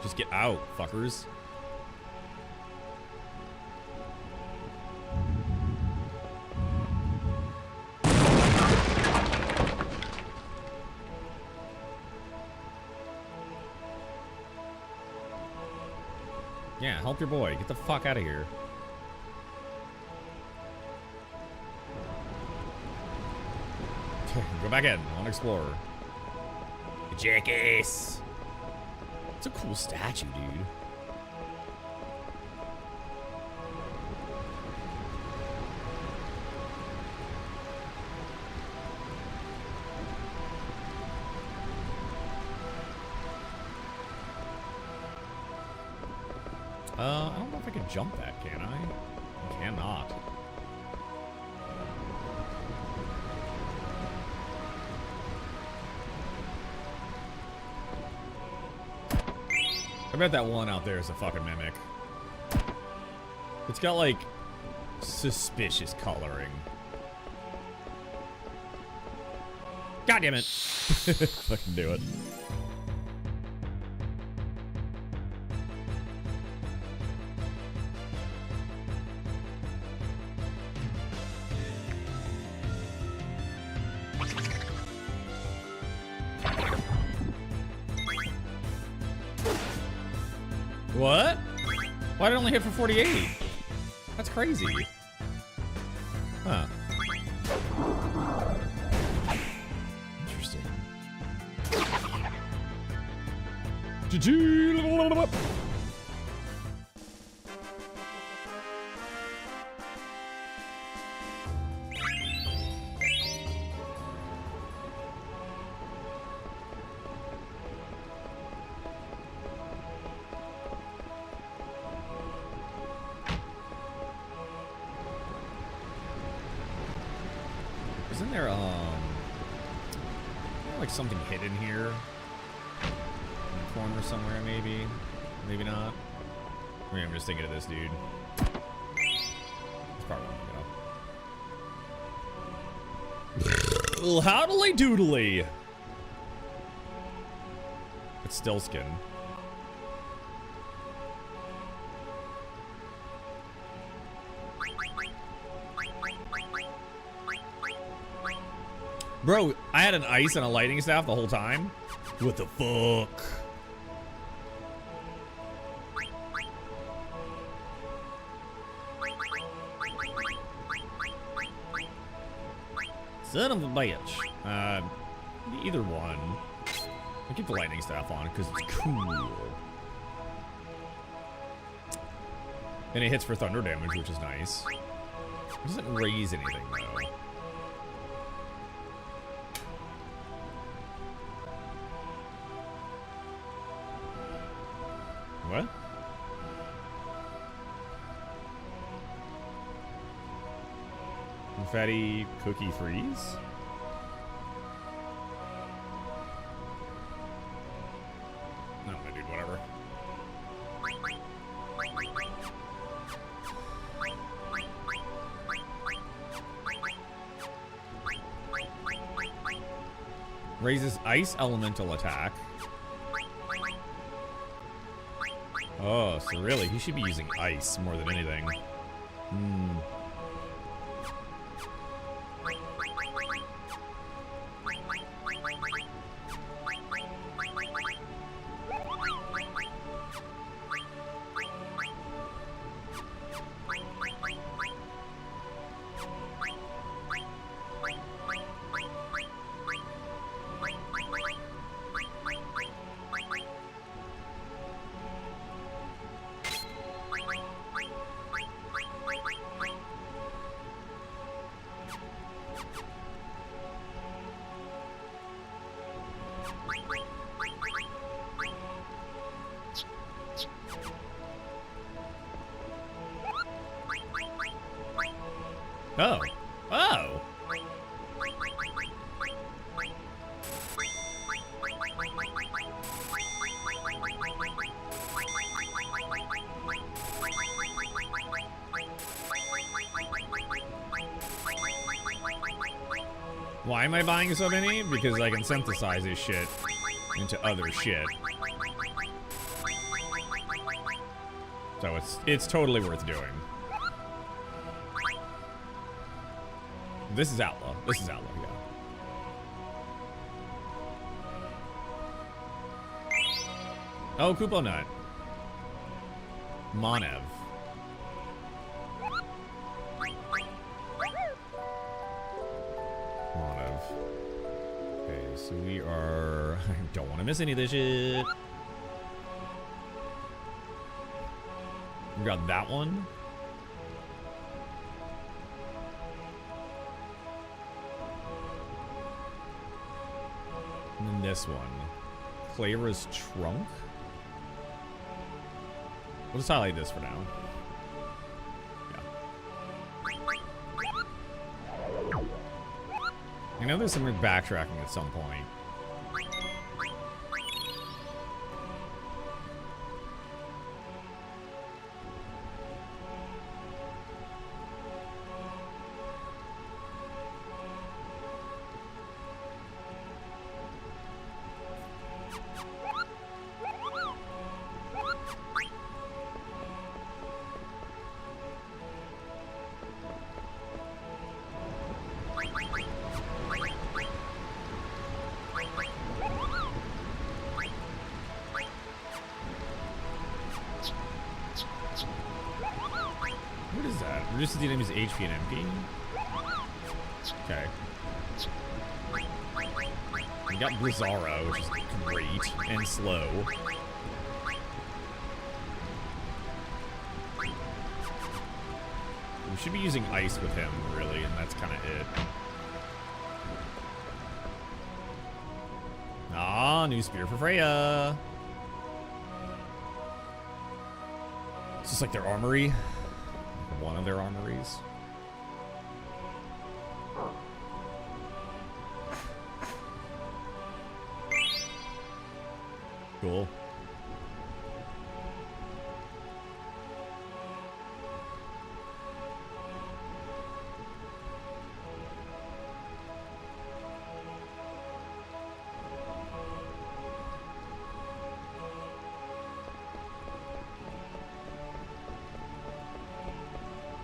Just get out, fuckers. Yeah, help your boy. Get the fuck out of here. Go back in. I want to explore. Jackass. It's a cool statue, dude. I don't know if I can jump that, can I? I cannot. I bet that one out there is a fucking mimic. It's got, like, suspicious coloring. God damn it. Fucking do it. What? Why did it only hit for 48? That's crazy. Huh. Interesting. GG! Isn't there, like something hidden here? In the corner somewhere, maybe? Maybe not? I mean, I'm just thinking of this dude. It's probably one to go. Well, howdly doodly! It's still skin. Bro, I had an ice and a lighting staff the whole time? What the fuck? Son of a bitch. Either one. I keep the lightning staff on because it's cool. And it hits for thunder damage, which is nice. It doesn't raise anything, though. What? Fatty cookie freeze? No, my dude, whatever. Raises ice elemental attack. Oh, so really, he should be using ice more than anything. Hmm. Oh. Oh. Why am I buying so many? Because I can synthesize this shit into other shit. So it's totally worth doing. This is Outlaw. This is Outlaw, yeah. Oh, Kupo Nut. Monev. Monev. Okay, so we are... I don't want to miss any of this shit. We got that one. And then this one. Clara's Trunk. We'll just highlight this for now. Yeah. I know there's some backtracking at some point. What is that? Reduces the enemy's HP and MP? Okay. We got Blizzaro, which is great, and slow. We should be using ice with him, really, and that's kind of it. Ah, new spear for Freya. It's just like their armory. One of their armories. Cool.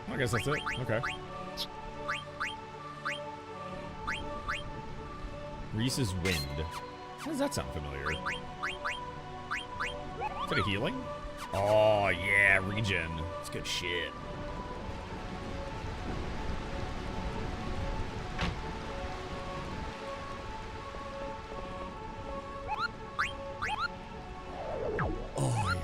I guess that's it. Okay. Reese's Wind. How does that sound familiar? Is that a healing? Oh, yeah, regen. It's good shit. Oh, yeah.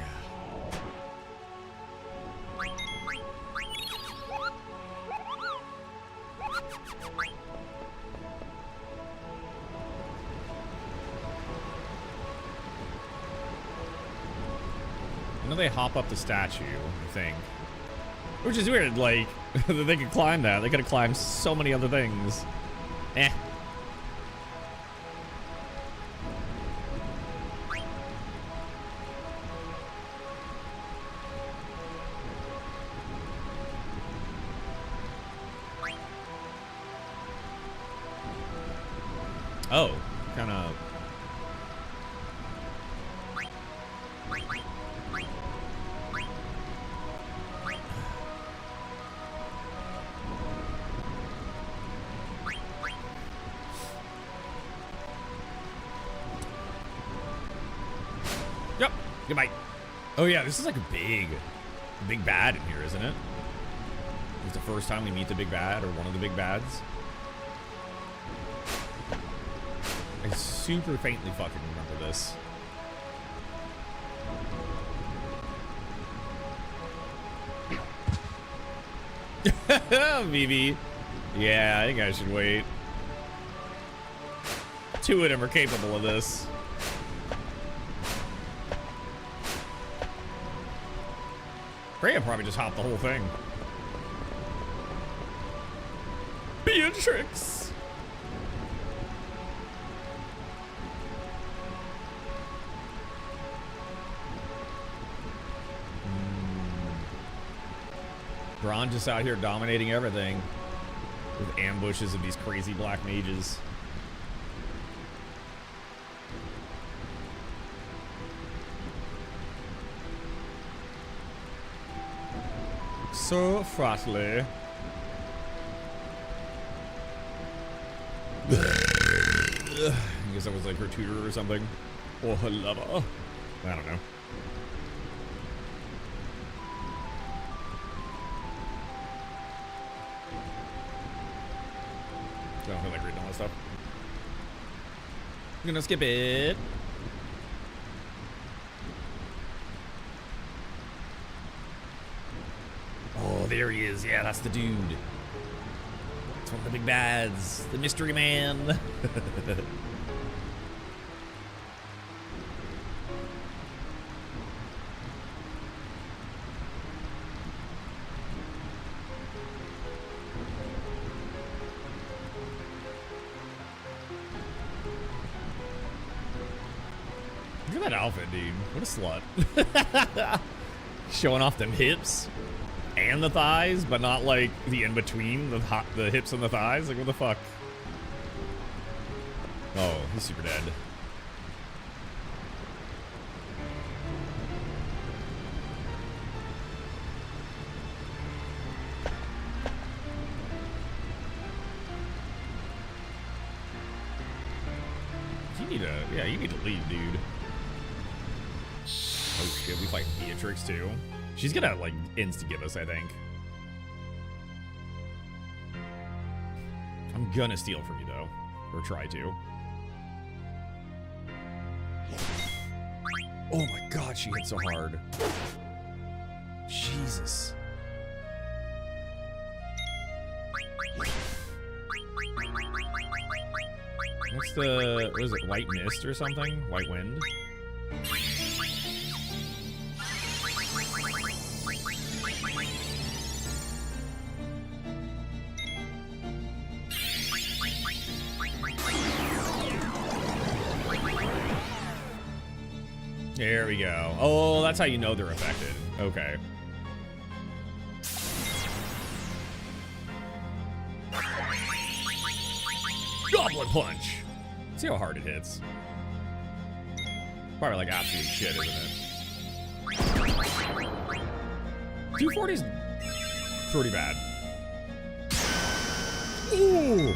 I know they hop up the statue, I think. Which is weird, like, they could climb that. They could have climbed so many other things. Eh. Oh, kind of. Yep. Goodbye. Oh yeah, this is like a big bad in here, isn't it? It's the first time we meet the big bad or one of the big bads. I super faintly fucking remember this. BB. Yeah, I think I should wait. Two of them are capable of this. Freya probably just hopped the whole thing. Beatrix. Braun just out here dominating everything with ambushes of these crazy black mages. So frotly. I guess that was like her tutor or something. Or her lover. I don't know. I don't feel like reading all that stuff. I'm gonna skip it. Oh, there he is. Yeah, that's the dude. It's one of the big bads. The mystery man. Look at that outfit, dude. What a slut. Showing off them hips and the thighs, but not like the in-between, the hips and the thighs. Like, what the fuck? Oh, he's super dead. You need to leave, dude. Oh shit, we fight Beatrix too. She's gonna like insta-give us, I think. I'm gonna steal from you though, or try to. Oh my god, she hit so hard. Jesus. What's the, what is it, white mist or something? White wind? There we go. Oh, that's how you know they're affected. Okay. Goblin punch! See how hard it hits. Probably like absolute shit, isn't it? 240's pretty bad. Ooh!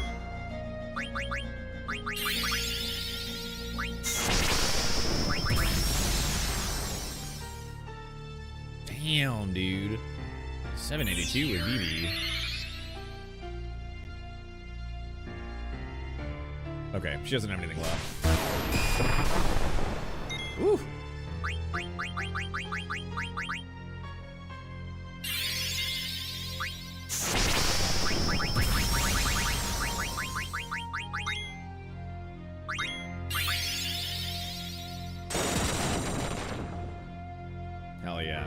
Damn, dude. 782 with BB. Okay, she doesn't have anything left. Ooh. Hell yeah.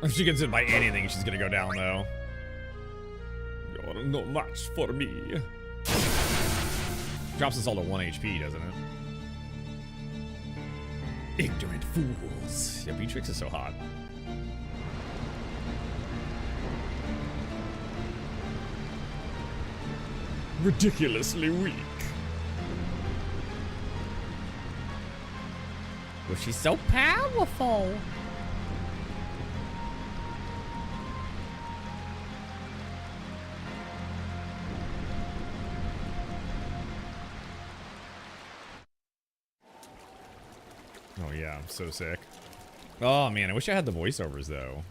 If she gets hit by anything, she's gonna go down though. You're no match for me. Drops us all to 1 HP, doesn't it? Ignorant fools. Yeah, Beatrix is so hot. Ridiculously weak. Well, she's so powerful. Oh yeah, I'm so sick. Oh man, I wish I had the voiceovers though.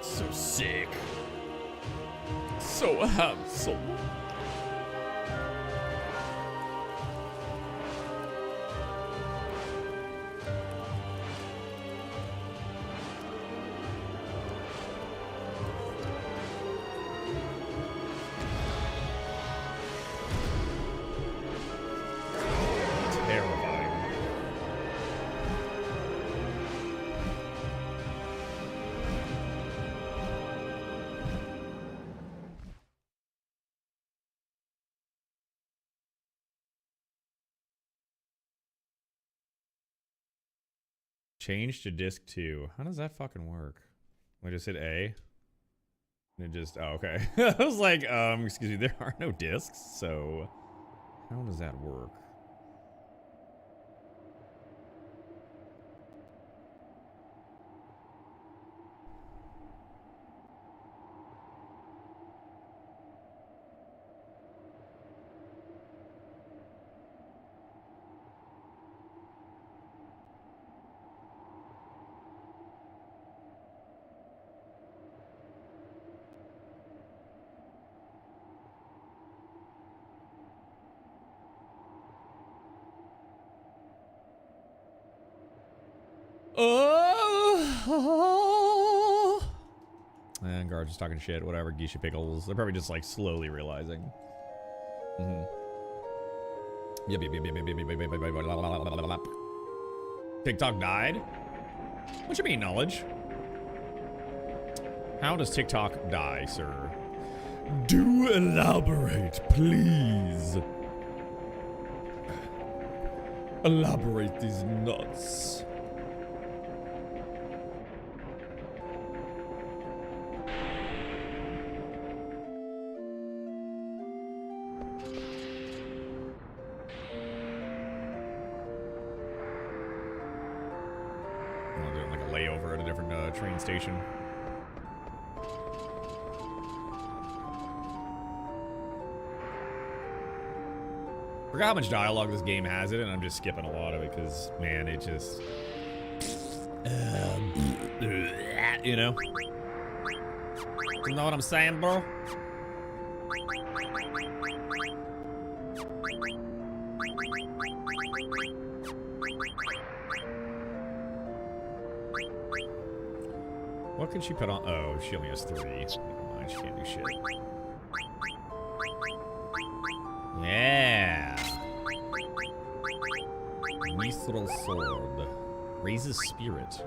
So sick. So handsome. Change to disc 2. How does that fucking work? I just hit A. And it just, oh, okay. I was like, excuse me, there are no discs, so how does that work? Oh, and guards just talking shit, whatever. Geisha pickles. They're probably just like slowly realizing. Yep. TikTok died? What you mean, knowledge? How does TikTok die, sir? Do elaborate, please. Elaborate these nuts. Layover at a different train station. Forgot how much dialogue this game has in it, and I'm just skipping a lot of it because, man, it just, you know? You know what I'm saying, bro? What can she put on? Oh, she only has 3. Never mind, she can't do shit. Yeah. Mithril sword. Raises spirit.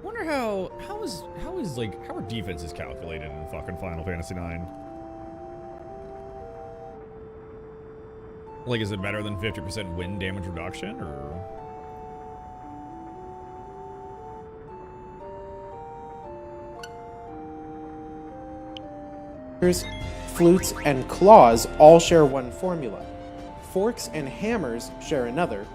Wonder how are defenses calculated in fucking Final Fantasy 9? Like, is it better than 50% wind damage reduction, or? Flutes, and claws all share one formula. Forks and hammers share another.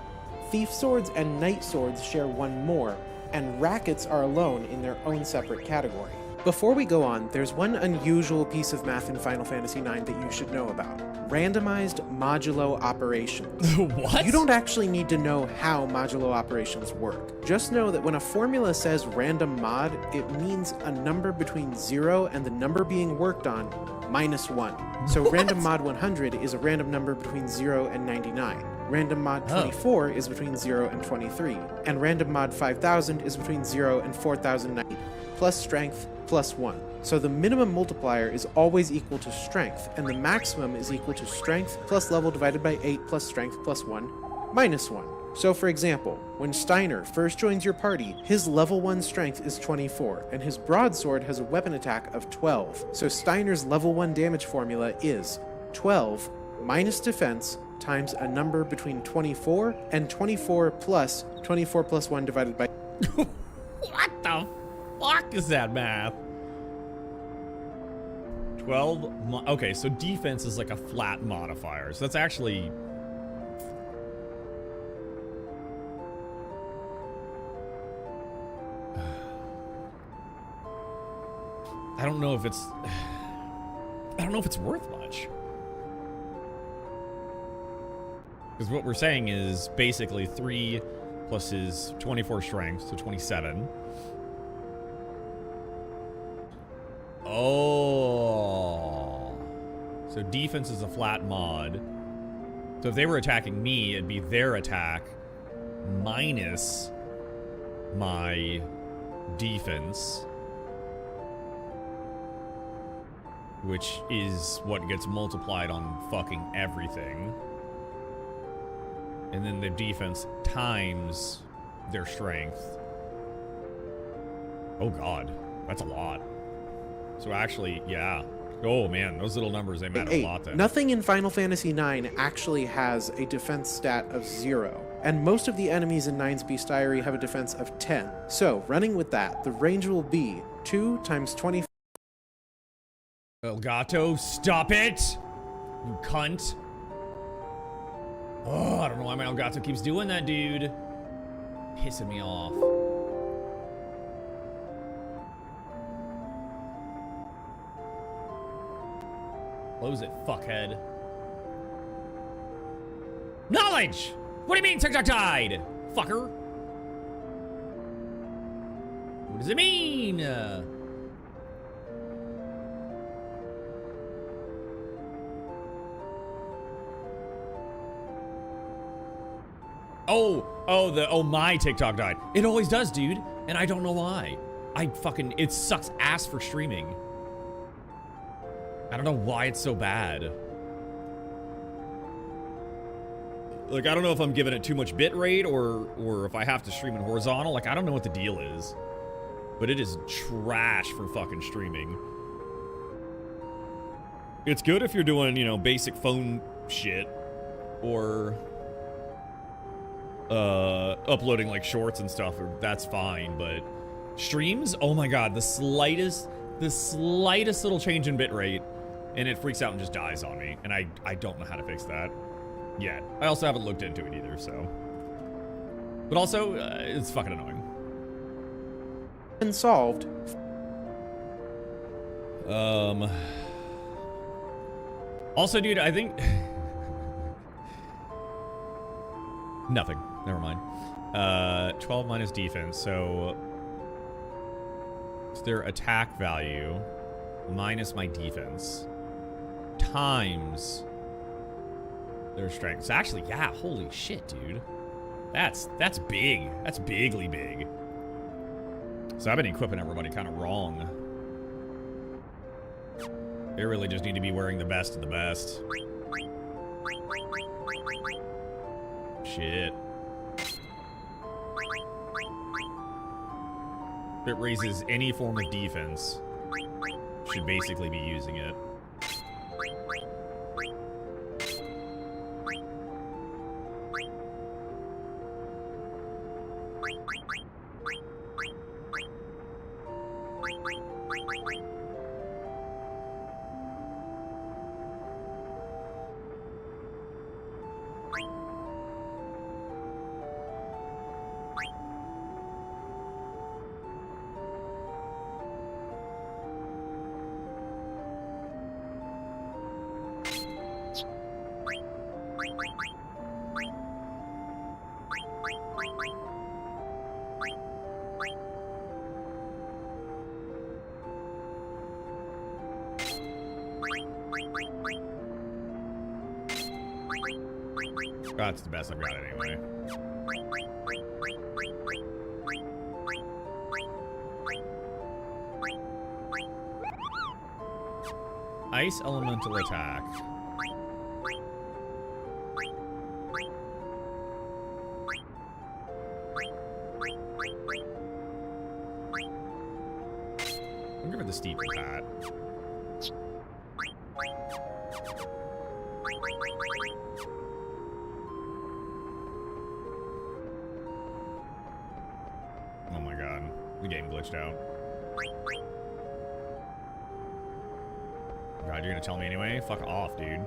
Thief swords and knight swords share one more, and rackets are alone in their own separate category. Before we go on, there's one unusual piece of math in Final Fantasy IX that you should know about. Randomized modulo operations. What? You don't actually need to know how modulo operations work. Just know that when a formula says random mod, it means a number between 0 and the number being worked on minus 1. So What? random mod 100 is a random number between 0 and 99. Random mod 24 is between 0 and 23. And random mod 5000 is between 0 and 4090. Plus strength, plus 1. So the minimum multiplier is always equal to strength, and the maximum is equal to strength plus level divided by 8 plus strength plus 1 minus 1. So for example, when Steiner first joins your party, his level 1 strength is 24, and his broadsword has a weapon attack of 12. So Steiner's level 1 damage formula is 12 minus defense times a number between 24 and 24 plus 1 divided by... What the fuck is that math? 12, okay, so defense is like a flat modifier, so that's actually... I don't know if it's worth much. Because what we're saying is basically 3 plus his 24 strength, so 27. Oh. So defense is a flat mod. So if they were attacking me, it'd be their attack minus my defense, which is what gets multiplied on fucking everything. And then the defense times their strength. Oh god, that's a lot. So actually, yeah. Oh man, those little numbers, they matter a 8. lot then. Nothing in Final Fantasy IX actually has a defense stat of 0, and most of the enemies in 9's Bestiary have a defense of 10. So, running with that, the range will be 2 times 20. Elgato, stop it! You cunt. Oh, I don't know why my Elgato keeps doing that, dude. Pissing me off. Close it, fuckhead. Knowledge! What do you mean TikTok died? Fucker. What does it mean? Oh, my TikTok died. It always does, dude. And I don't know why. It sucks ass for streaming. I don't know why it's so bad. Like, I don't know if I'm giving it too much bit rate or if I have to stream in horizontal. Like, I don't know what the deal is. But it is trash for fucking streaming. It's good if you're doing, you know, basic phone shit. Or uploading like shorts and stuff, or that's fine, but streams, oh my god, the slightest little change in bitrate and it freaks out and just dies on me, and I don't know how to fix that yet. I also haven't looked into it either, so. But also, it's fucking annoying. And solved. Also, dude, I think nothing. Never mind. 12 minus defense, so it's their attack value minus my defense times their strength. So actually, yeah, holy shit, dude. That's big. That's bigly big. So I've been equipping everybody kind of wrong. They really just need to be wearing the best of the best. Shit. If it raises any form of defense, should basically be using it. That's the best I've got it anyway. Ice elemental attack. I'll give it the steeple pat. Oh my god, the game glitched out. God, you're gonna tell me anyway? Fuck off, dude.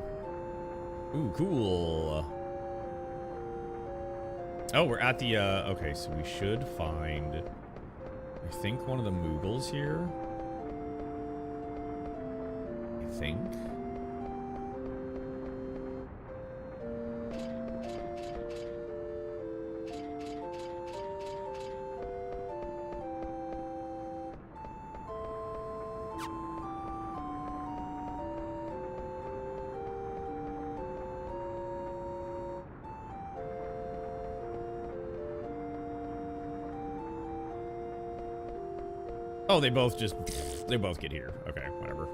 Ooh, cool. Oh, we're at the, okay, so we should find, I think, one of the Moogles here. I think. Oh, they both get here. Okay, whatever.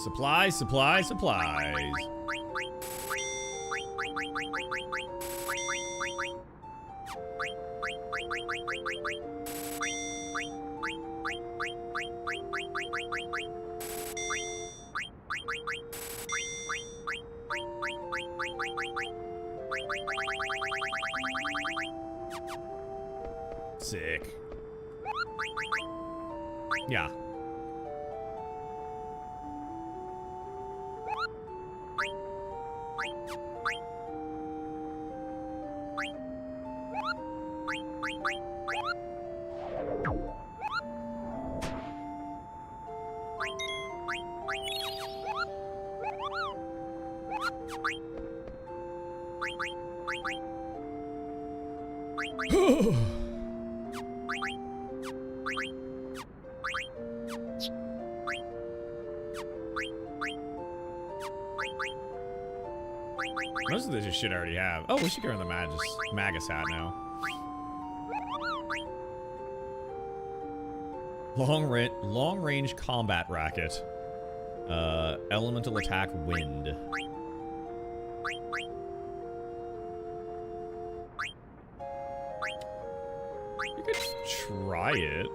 Supplies, supplies, supplies. Sick. Yeah. Most of this is shit I already have. Oh, we should go in the Magus hat now. Long range combat racket. Elemental attack wind. You could try it.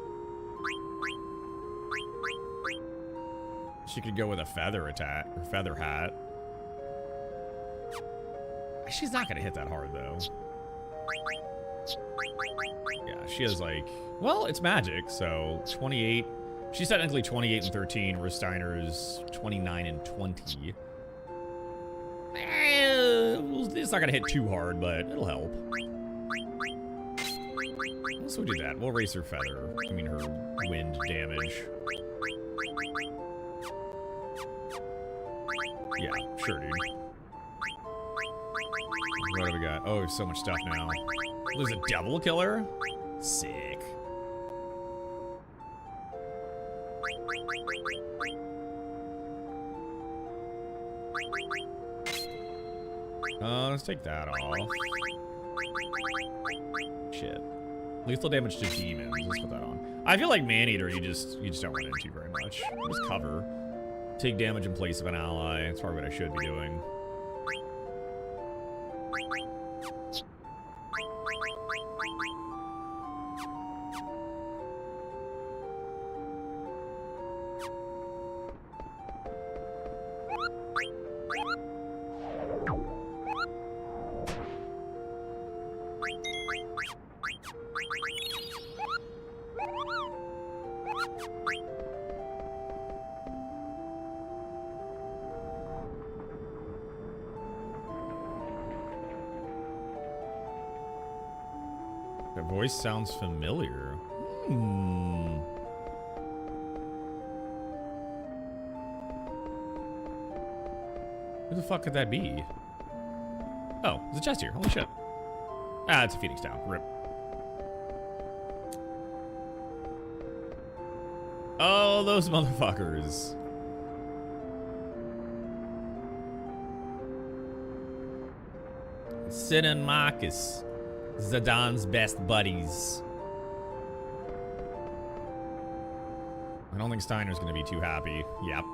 She could go with a feather attack or feather hat. She's not gonna hit that hard though. Yeah, she has like, well, it's magic, so 28. She's technically 28 and 13, whereas Steiner's 29 and 20. It's not gonna hit too hard, but it'll help. So we'll do that. We'll raise her feather. I mean her wind damage. Yeah, sure, dude. What do we got? Oh, there's so much stuff now. There's a devil killer? Sick. Let's take that off. Shit. Lethal damage to demons. Let's put that on. I feel like Maneater you just don't run into very much. Just cover. Take damage in place of an ally. That's probably what I should be doing. That voice sounds familiar. Hmm. Who the fuck could that be? Oh, there's a chest here. Holy shit. Ah, it's a Phoenix Down. Rip. Oh, those motherfuckers. Sid and Marcus. Zidane best buddies. I don't think Steiner's gonna be too happy. Yep.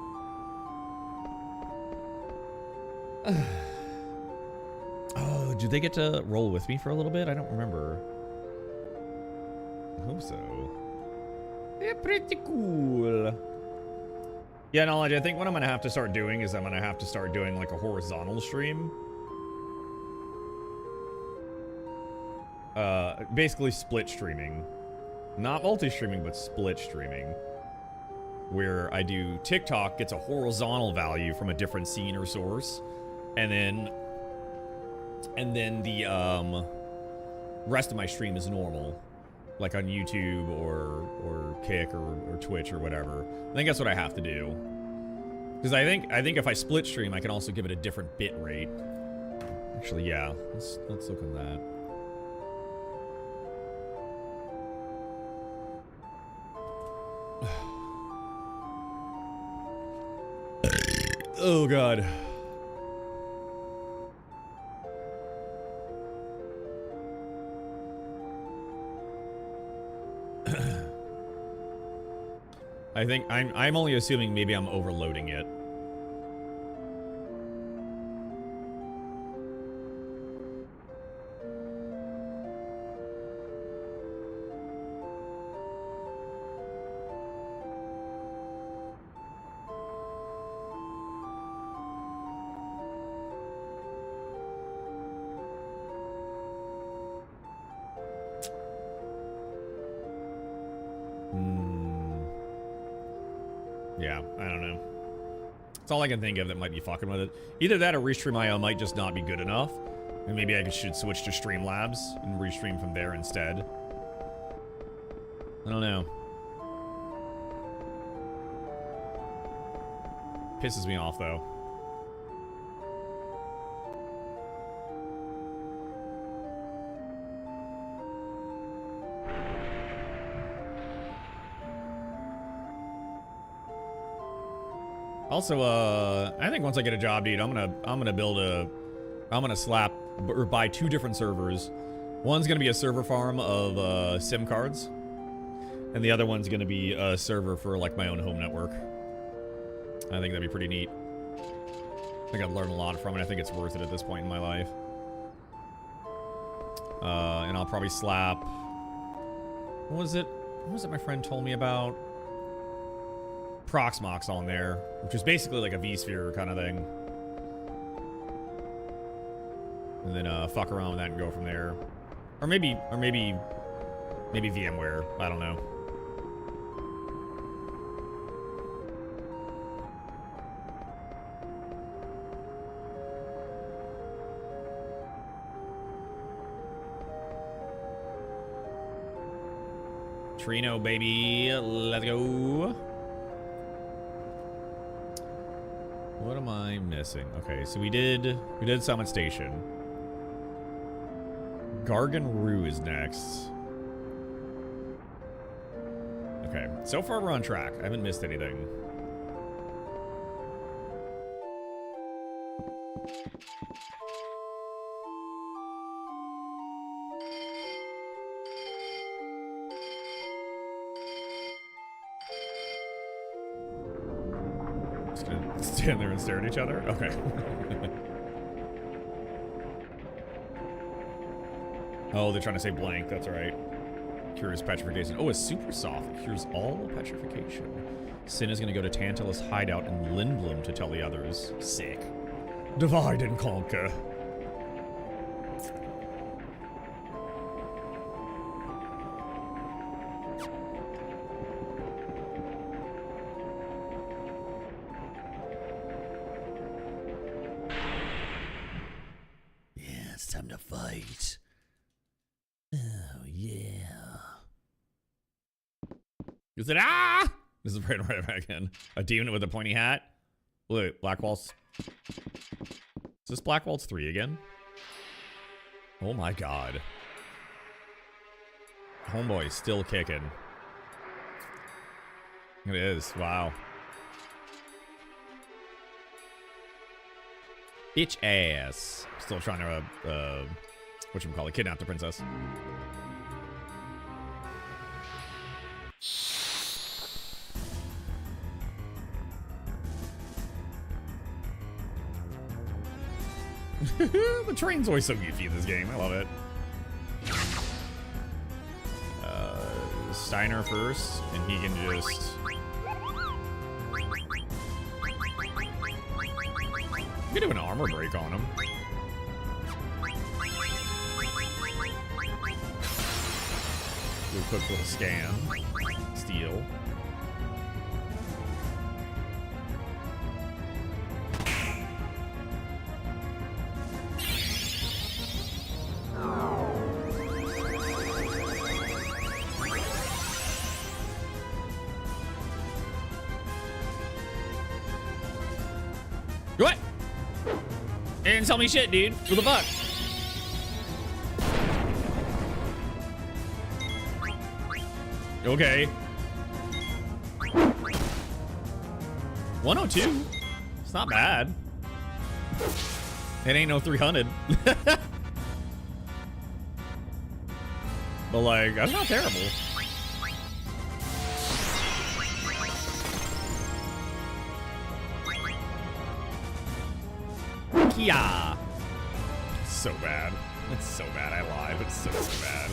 Oh, do they get to roll with me for a little bit? I don't remember. I hope so. They're pretty cool. Yeah, knowledge. I think what I'm gonna have to start doing is I'm gonna have to start doing like a horizontal stream. Basically split streaming. Not multi-streaming, but split streaming. Where I do TikTok gets a horizontal value from a different scene or source. And then the rest of my stream is normal. Like on YouTube or Kick or Twitch or whatever. I think that's what I have to do. Because I think if I split stream, I can also give it a different bit rate. Actually, yeah. Let's look at that. Oh god. I think I'm only assuming maybe I'm overloading it. Yeah, I don't know. That's all I can think of that might be fucking with it. Either that or Restream.io might just not be good enough. And maybe I should switch to Streamlabs and restream from there instead. I don't know. Pisses me off, though. Also, I think once I get a job, dude, I'm gonna slap or buy 2 different servers. One's gonna be a server farm of SIM cards, and the other one's gonna be a server for like my own home network. I think that'd be pretty neat. I think I'd learn a lot from it. I think it's worth it at this point in my life. And I'll probably slap. What was it my friend told me about? Proxmox on there, which is basically like a vSphere kind of thing. And then fuck around with that and go from there. Or maybe VMware. I don't know. Trino, baby. Let's go. What am I missing? Okay, so we did Summit Station. Gargan is next. Okay, so far we're on track. I haven't missed anything. Just gonna stand there and stare at each other? Okay. Oh, they're trying to say blank. That's right. Cures petrification. Oh, a super soft cures all petrification. Sin is going to go to Tantalus hideout in Lindblom to tell the others. Sick. Divide and conquer. Yeah, it's time to fight. Oh, yeah. Is it This is right back in. A demon with a pointy hat. Look, Black Waltz. Is this Black Waltz 3 again? Oh my god. Homeboy still kicking. It is. Wow. Bitch ass. Still trying to, whatchamacallit, kidnap the princess. The train's always so goofy in this game. I love it. Steiner first, and he can just... You can do an armor break on him. Do a quick little scan. Steal. What? You didn't tell me shit, dude. What the fuck? Okay. 102. It's not bad. It ain't no 300. But like, that's not terrible. Kia. So bad. It's so bad. I lied. It's so bad.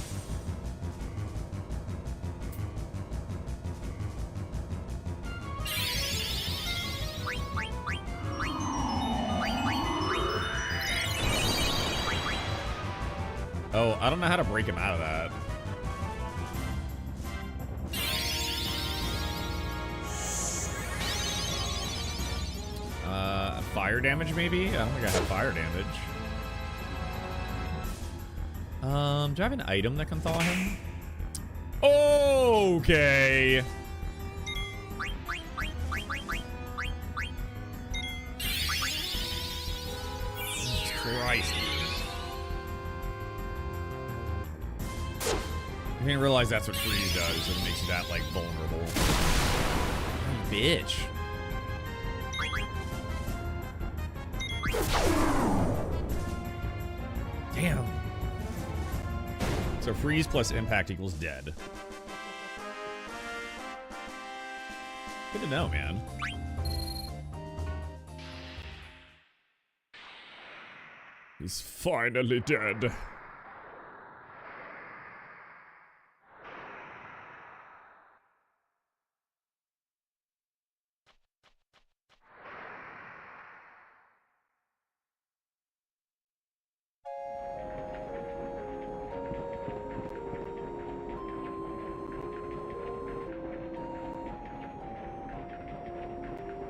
Oh, I don't know how to break him out of that. fire damage, maybe? I don't think I have fire damage. Do I have an item that can thaw him? Okay. Jesus Christ, dude. I didn't realize that's what freeze does. It makes you that, like, vulnerable. Bitch. Damn. So freeze plus impact equals dead. Good to know, man. He's finally dead.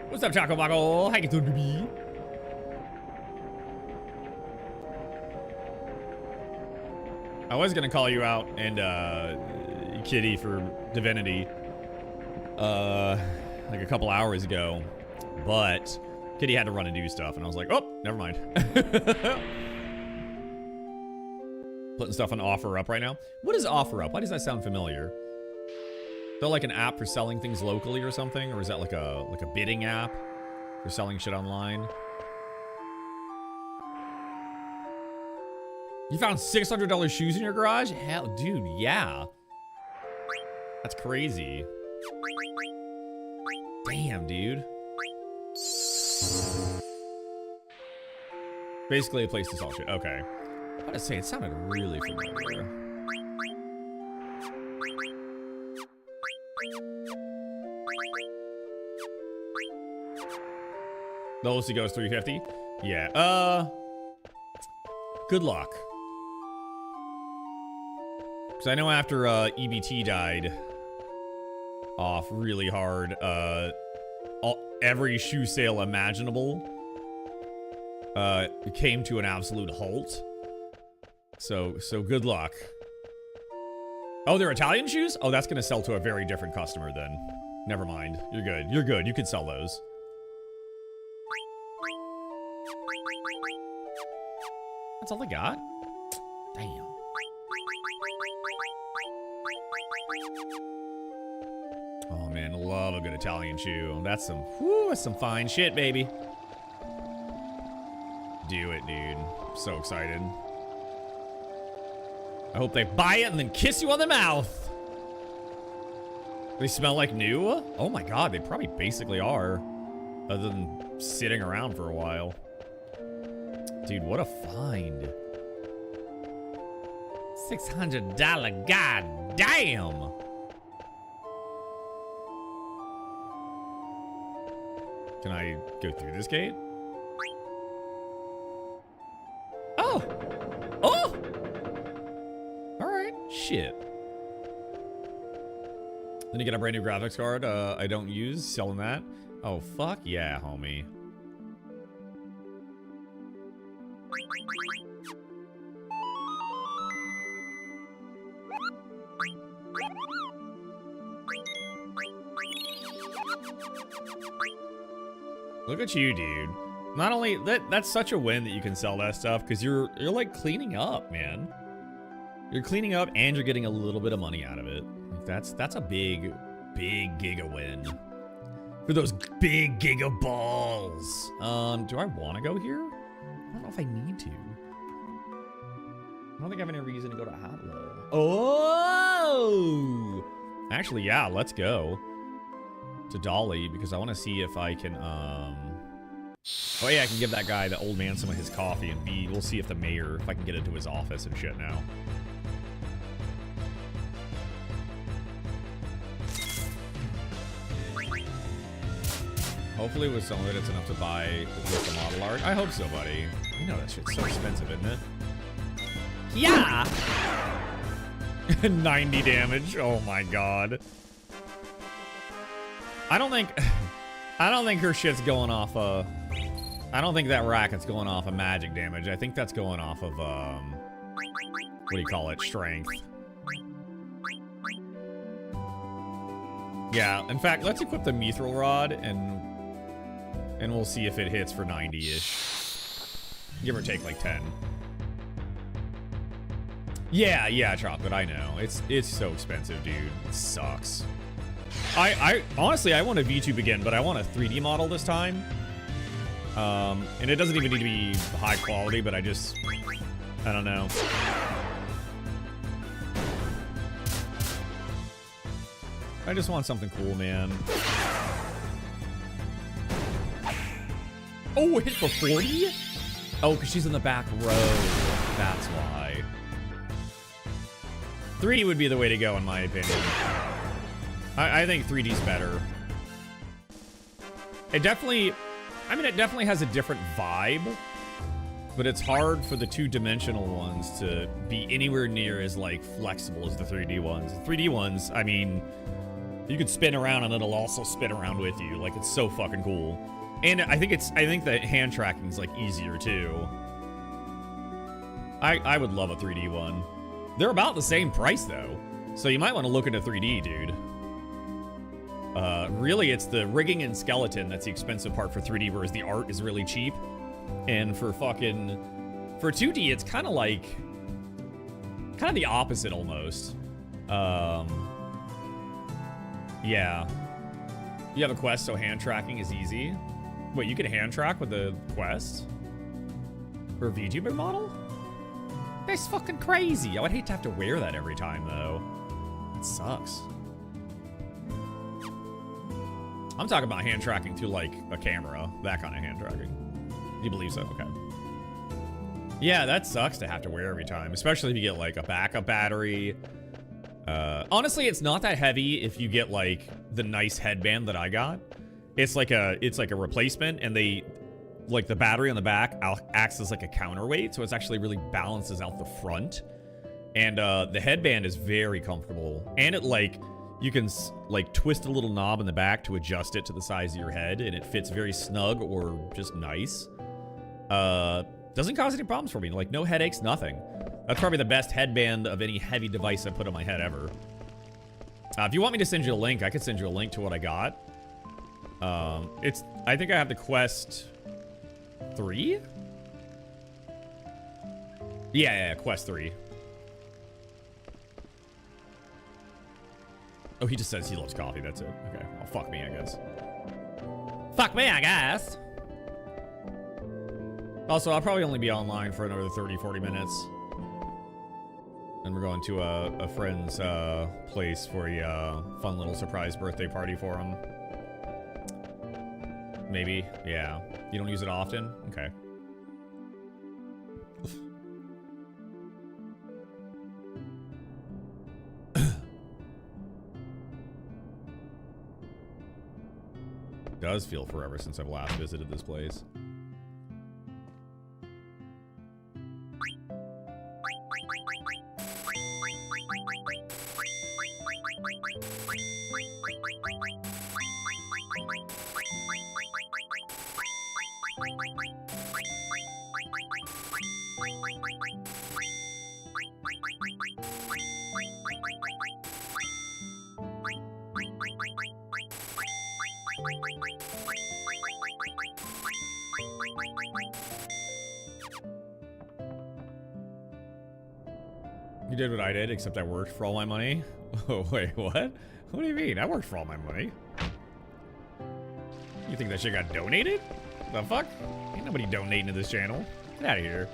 What's up, Choco Baco? How you doing, baby? I was gonna call you out and Kitty for Divinity like a couple hours ago, but Kitty had to run and do stuff, and I was like, oh, never mind. Putting stuff on OfferUp right now. What is OfferUp? Why does that sound familiar? Is that like an app for selling things locally or something? Or is that like a bidding app for selling shit online? You found $600 shoes in your garage? Hell, dude, yeah. That's crazy. Damn, dude. Basically a place to sell shit. Okay. I gotta say, it sounded really familiar. The OC goes 350. Yeah. Good luck. Because I know after EBT died off really hard, every shoe sale imaginable came to an absolute halt. So good luck. Oh, they're Italian shoes? Oh, that's gonna sell to a very different customer then. Never mind. You're good. You're good. You can sell those. That's all I got? Damn. Oh man, love a good Italian shoe. That's some, whoo, that's some fine shit, baby. Do it, dude. I'm so excited. I hope they buy it and then kiss you on the mouth. They smell like new? Oh my god, they probably basically are. Other than sitting around for a while. Dude, what a find. $600, god damn. Can I go through this gate? Oh! Oh! Alright, shit. Then you get a brand new graphics card I don't use, selling that. Oh, fuck yeah, homie. Look at you, dude. Not only that's such a win that you can sell that stuff because you're like cleaning up, man. You're cleaning up and you're getting a little bit of money out of it. Like that's a big giga win. For those big giga balls. Do I want to go here? I don't know if I need to. I don't think I have any reason to go to Hatlow. Oh! Actually, yeah, let's go to Dolly because I want to see if I can, oh yeah, I can give that guy, the old man, some of his coffee, and B, we'll see if the mayor, if I can get into his office and shit now. Hopefully with some of it, it's enough to buy with the model art. I hope so, buddy. You know that shit's so expensive, isn't it? Yeah! 90 damage. Oh my god. I don't think her shit's going off I don't think that racket's going off of magic damage. I think that's going off of, what do you call it? Strength. Yeah, in fact, let's equip the mithril rod and we'll see if it hits for 90-ish. Give or take like 10. Yeah, chocolate, I know. It's so expensive, dude. It sucks. I honestly, I want a VTube again, but I want a 3D model this time. And it doesn't even need to be high quality, but I don't know. I just want something cool, man. Oh, it hit for 40? Oh, because she's in the back row. That's why. 3D would be the way to go, in my opinion. I think 3D's better. It definitely has a different vibe, but it's hard for the two-dimensional ones to be anywhere near as, like, flexible as the 3D ones. The 3D ones, I mean, you could spin around and it'll also spin around with you. Like, it's so fucking cool. And I think the hand tracking's, like, easier, too. I would love a 3D one. They're about the same price, though. So you might want to look into 3D, dude. Really, it's the rigging and skeleton that's the expensive part for 3D, whereas the art is really cheap. And for 2D, it's kind of the opposite, almost. Yeah. You have a quest, so hand tracking is easy. Wait, you can hand track with the quest? For a VTuber model? That's fucking crazy. I would hate to have to wear that every time, though. It sucks. I'm talking about hand tracking to, like, a camera. That kind of hand tracking. You believe so? Okay. Yeah, that sucks to have to wear every time. Especially if you get, like, a backup battery. Honestly, it's not that heavy if you get, like, the nice headband that I got. It's like a replacement, and like, the battery on the back acts as, like, a counterweight, so it's actually really balances out the front. And, the headband is very comfortable. And it, like, you can, like, twist a little knob in the back to adjust it to the size of your head, and it fits very snug or just nice. Doesn't cause any problems for me. Like, no headaches, nothing. That's probably the best headband of any heavy device I put on my head ever. If you want me to send you a link, I could send you a link to what I got. I think I have the Quest 3? Yeah, Quest 3. Oh, he just says he loves coffee, that's it. Okay, well, fuck me, I guess. Fuck me, I guess! Also, I'll probably only be online for another 30-40 minutes. And we're going to a friend's place for a fun little surprise birthday party for him. Maybe, yeah. You don't use it often? Okay. Does feel forever since I've last visited this place. You did what I did, except I worked for all my money. Oh, wait, what? What do you mean? I worked for all my money. You think that shit got donated? The fuck? Ain't nobody donating to this channel. Get out of here.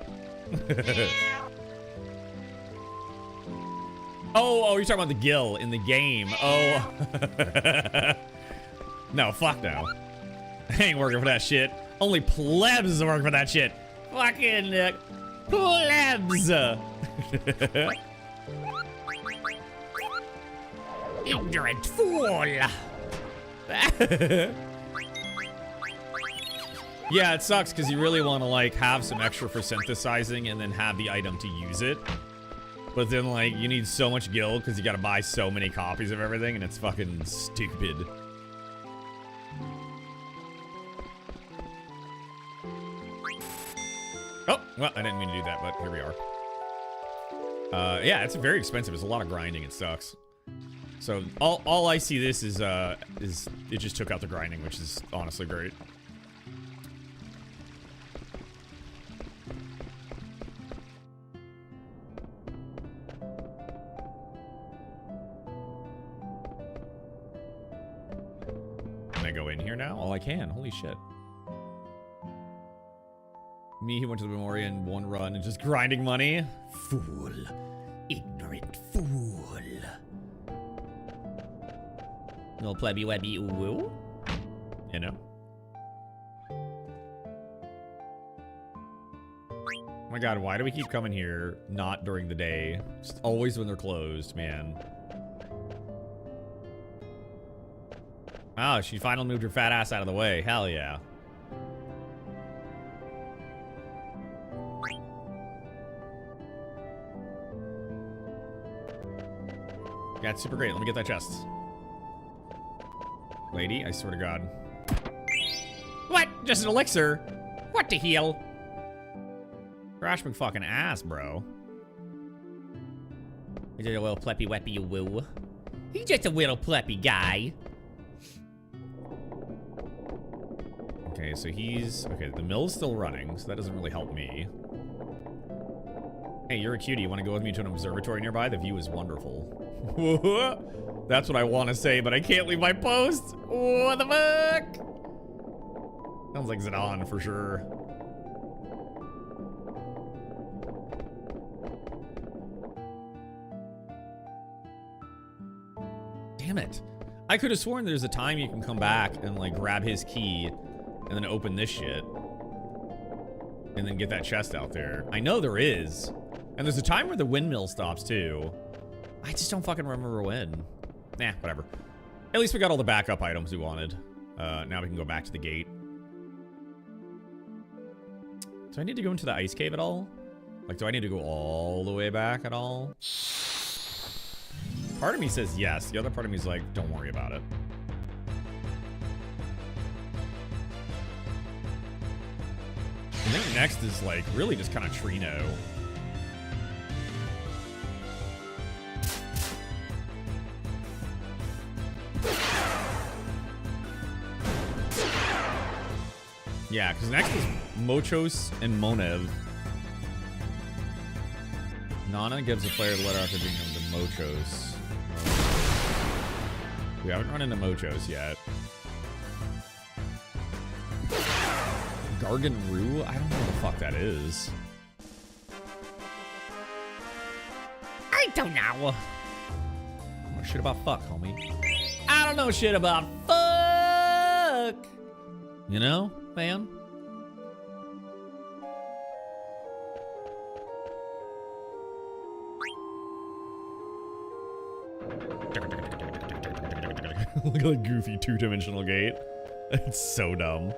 Oh, you're talking about the gill in the game. Oh. No, fuck no. I ain't working for that shit. Only plebs work for that shit. Fucking plebs. Ignorant fool. Yeah, it sucks because you really want to, like, have some extra for synthesizing and then have the item to use it. But then, like, you need so much gil because you got to buy so many copies of everything, and it's fucking stupid. Oh, well, I didn't mean to do that, but here we are. Yeah, it's very expensive. It's a lot of grinding. It sucks. So all I see this is it just took out the grinding, which is honestly great. Can I go in here now? Oh, I can. Holy shit. Me, who went to the Memoria in one run and just grinding money. Fool. Ignorant fool. Little plebby webby woo. You know? Oh my god, why do we keep coming here not during the day? Just always when they're closed, man. Oh, she finally moved her fat ass out of the way. Hell yeah. Yeah, it's super great. Let me get that chest. Lady, I swear to God. What? Just an elixir? What the hell? Crash McFucking ass, bro. He's just a little pleppy weppy woo. He's just a little pleppy guy. Okay, so he's... Okay, the mill's still running, so that doesn't really help me. Hey, you're a cutie. You want to go with me to an observatory nearby? The view is wonderful. That's what I want to say, but I can't leave my post. What the fuck? Sounds like Zidane for sure. Damn it. I could have sworn there's a time you can come back and like grab his key and then open this shit. And then get that chest out there. I know there is. And there's a time where the windmill stops too. I just don't fucking remember when. Nah, whatever. At least we got all the backup items we wanted. Now we can go back to the gate. Do I need to go into the ice cave at all? Like, do I need to go all the way back at all? Part of me says yes. The other part of me is like, don't worry about it. I think next is like really just kind of Trino. Yeah, because next is Mochos and Monev. Nana gives the player the letter after being into Mochos. We haven't run into Mochos yet. Gargan Roo? I don't know what the fuck that is. I don't know. I don't know shit about fuck, homie. I don't know shit about fuck. You know, man? Look at the goofy two-dimensional gate. It's so dumb.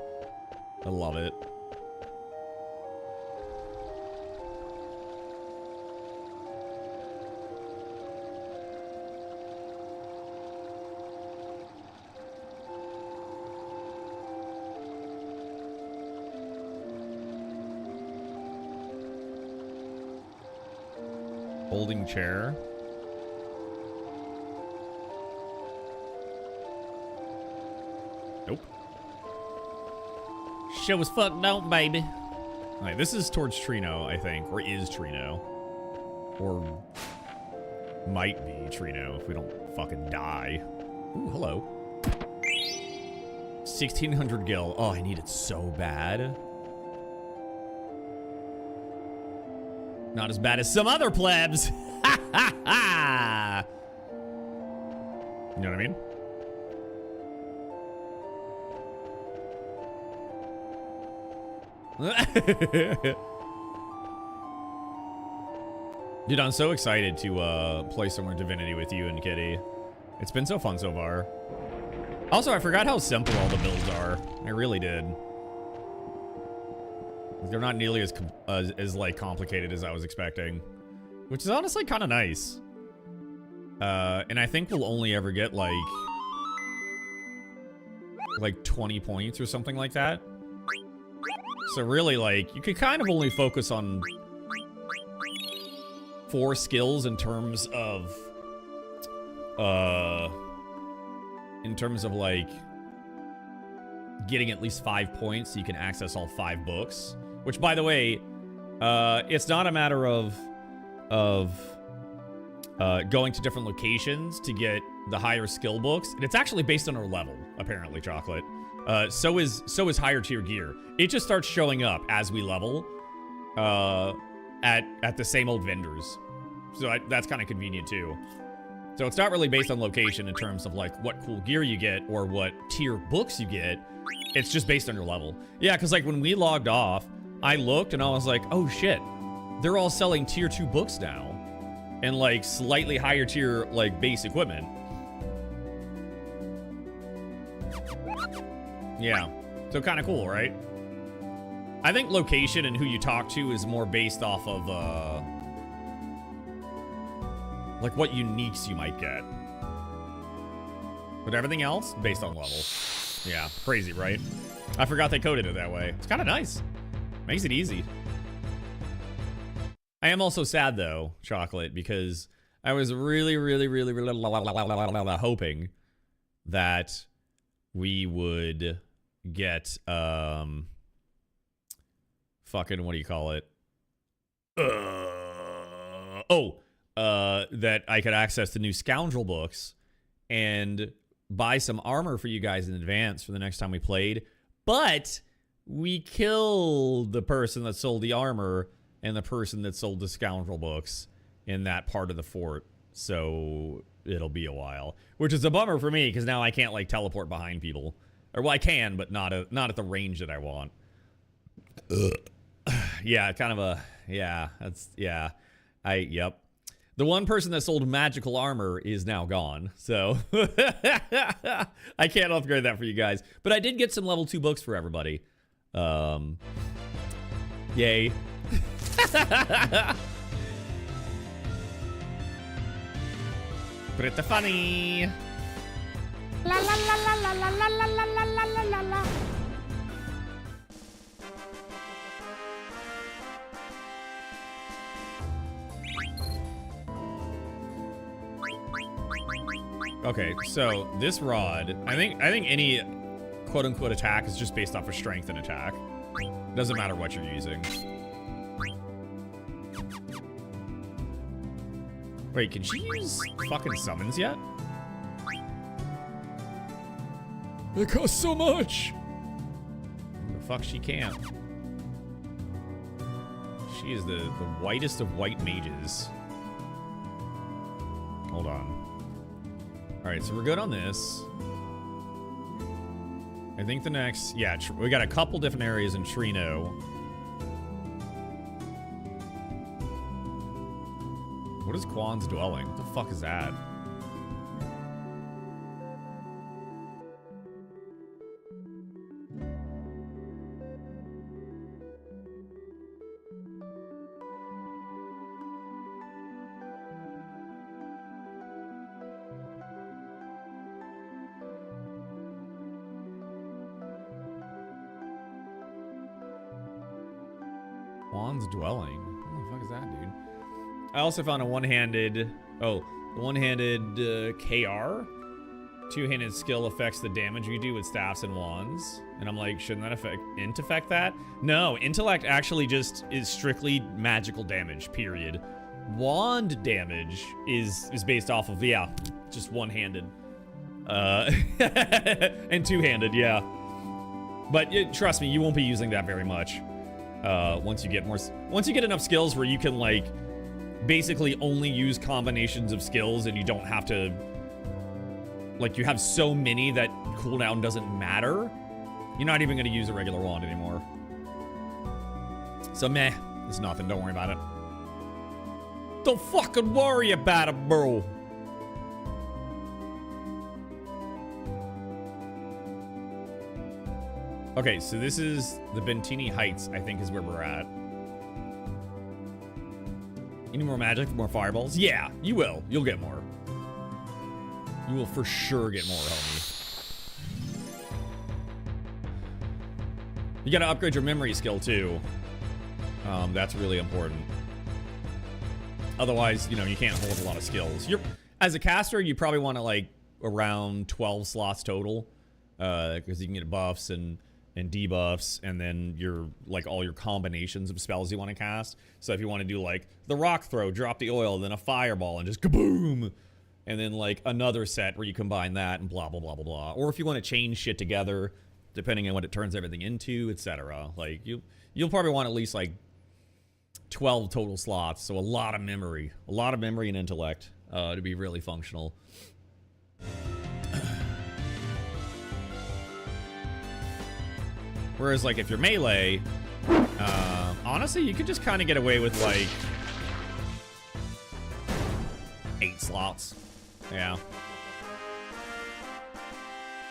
I love it. Holding chair. Nope. Show as fuck don't, baby. Alright, this is towards Trino, I think. Or is Trino. Or might be Trino if we don't fucking die. Ooh, hello. 1600 gil. Oh, I need it so bad. Not as bad as some other plebs. Ha ha ha! You know what I mean? Dude, I'm so excited to play some more Divinity with you and Kitty. It's been so fun so far. Also, I forgot how simple all the builds are. I really did. They're not nearly as like complicated as I was expecting, which is honestly kind of nice. And I think we'll only ever get like 20 points or something like that. So really, like, you could kind of only focus on 4 skills in terms of, like, getting at least 5 points so you can access all 5 books. Which, by the way, it's not a matter of going to different locations to get the higher skill books. And it's actually based on our level, apparently, Chocolate. So is higher tier gear. It just starts showing up as we level at the same old vendors. So that's kind of convenient too. So it's not really based on location in terms of like what cool gear you get or what tier books you get. It's just based on your level. Yeah, because like when we logged off, I looked and I was like, oh shit, they're all selling tier 2 books now. And like slightly higher tier like base equipment. Yeah, so kind of cool, right? I think location and who you talk to is more based off of, like what uniques you might get. But everything else, based on level. Yeah, crazy, right? I forgot they coded it that way. It's kind of nice. Makes it easy. I am also sad, though, Chocolate, because I was really hoping that we would get, fucking, what do you call it? That I could access the new Scoundrel books and buy some armor for you guys in advance for the next time we played. But we killed the person that sold the armor and the person that sold the Scoundrel books in that part of the fort. So it'll be a while, which is a bummer for me because now I can't like teleport behind people. Or well, I can, but not at the range that I want. Yeah, kind of a, yeah, that's, yeah. Yep. The one person that sold magical armor is now gone, so I can't upgrade that for you guys. But I did get some level 2 books for everybody. Yay. Pretty funny. La la la la la la la la la la la la la. Okay, so this rod, I think any quote-unquote attack is just based off of strength and attack. Doesn't matter what you're using. Wait, can she use fucking summons yet? It costs so much! The fuck she can't. She is the whitest of white mages. Hold on. Alright, so we're good on this. I think the next... Yeah, we got a couple different areas in Trino. What is Quan's dwelling? What the fuck is that? Quan's dwelling. What the fuck is that, dude? I also found a one-handed... Oh, the one-handed KR? Two-handed skill affects the damage you do with staffs and wands. And I'm like, shouldn't that affect that? No, intellect actually just is strictly magical damage, period. Wand damage is based off of, yeah, just one-handed. And two-handed, yeah. But trust me, you won't be using that very much. Once you get enough skills where you can like basically only use combinations of skills and you don't have to, like, you have so many that cooldown doesn't matter, you're not even going to use a regular wand anymore. So meh, it's nothing, don't worry about it. Don't fucking worry about it, bro. Okay, so this is the Bentini Heights, I think is where we're at. You need more magic, more fireballs? Yeah, you will. You'll get more. You will for sure get more, homie. You gotta upgrade your memory skill too. That's really important. Otherwise, you know, you can't hold a lot of skills. As a caster, you probably want to like around 12 slots total, because you can get buffs and debuffs, and then your like all your combinations of spells you want to cast. So if you want to do like the rock throw, drop the oil, then a fireball, and just kaboom, and then like another set where you combine that and blah blah blah blah blah. Or if you want to chain shit together, depending on what it turns everything into, etc. Like you'll probably want at least like 12 total slots, so a lot of memory and intellect to be really functional. Whereas like if you're melee, honestly you could just kind of get away with like 8 slots.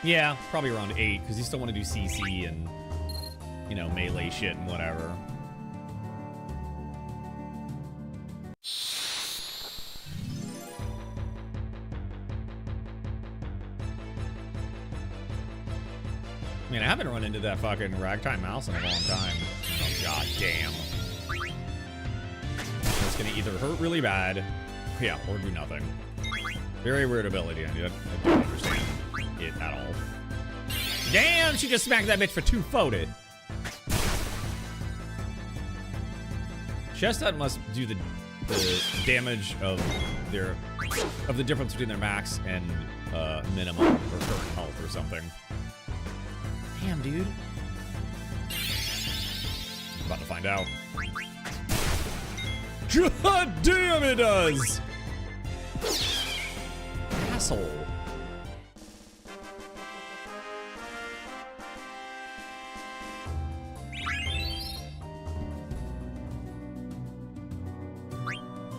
Yeah, probably around 8, because you still want to do CC and, you know, melee shit and whatever. I mean, I haven't run into that fucking ragtime mouse in a long time. Oh, god damn. It's gonna either hurt really bad, yeah, or do nothing. Very weird ability, I don't understand it at all. Damn, she just smacked that bitch for 240. Chestnut must do the damage of the difference between their max and minimum or current health or something. Damn, dude. I'm about to find out. God damn, it does! Asshole.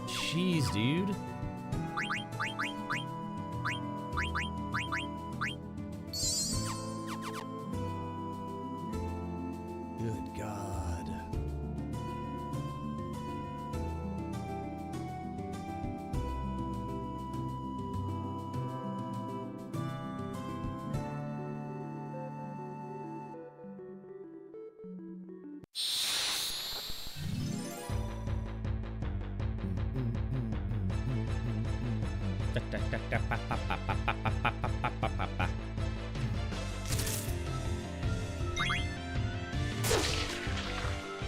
Jeez, dude. Good God.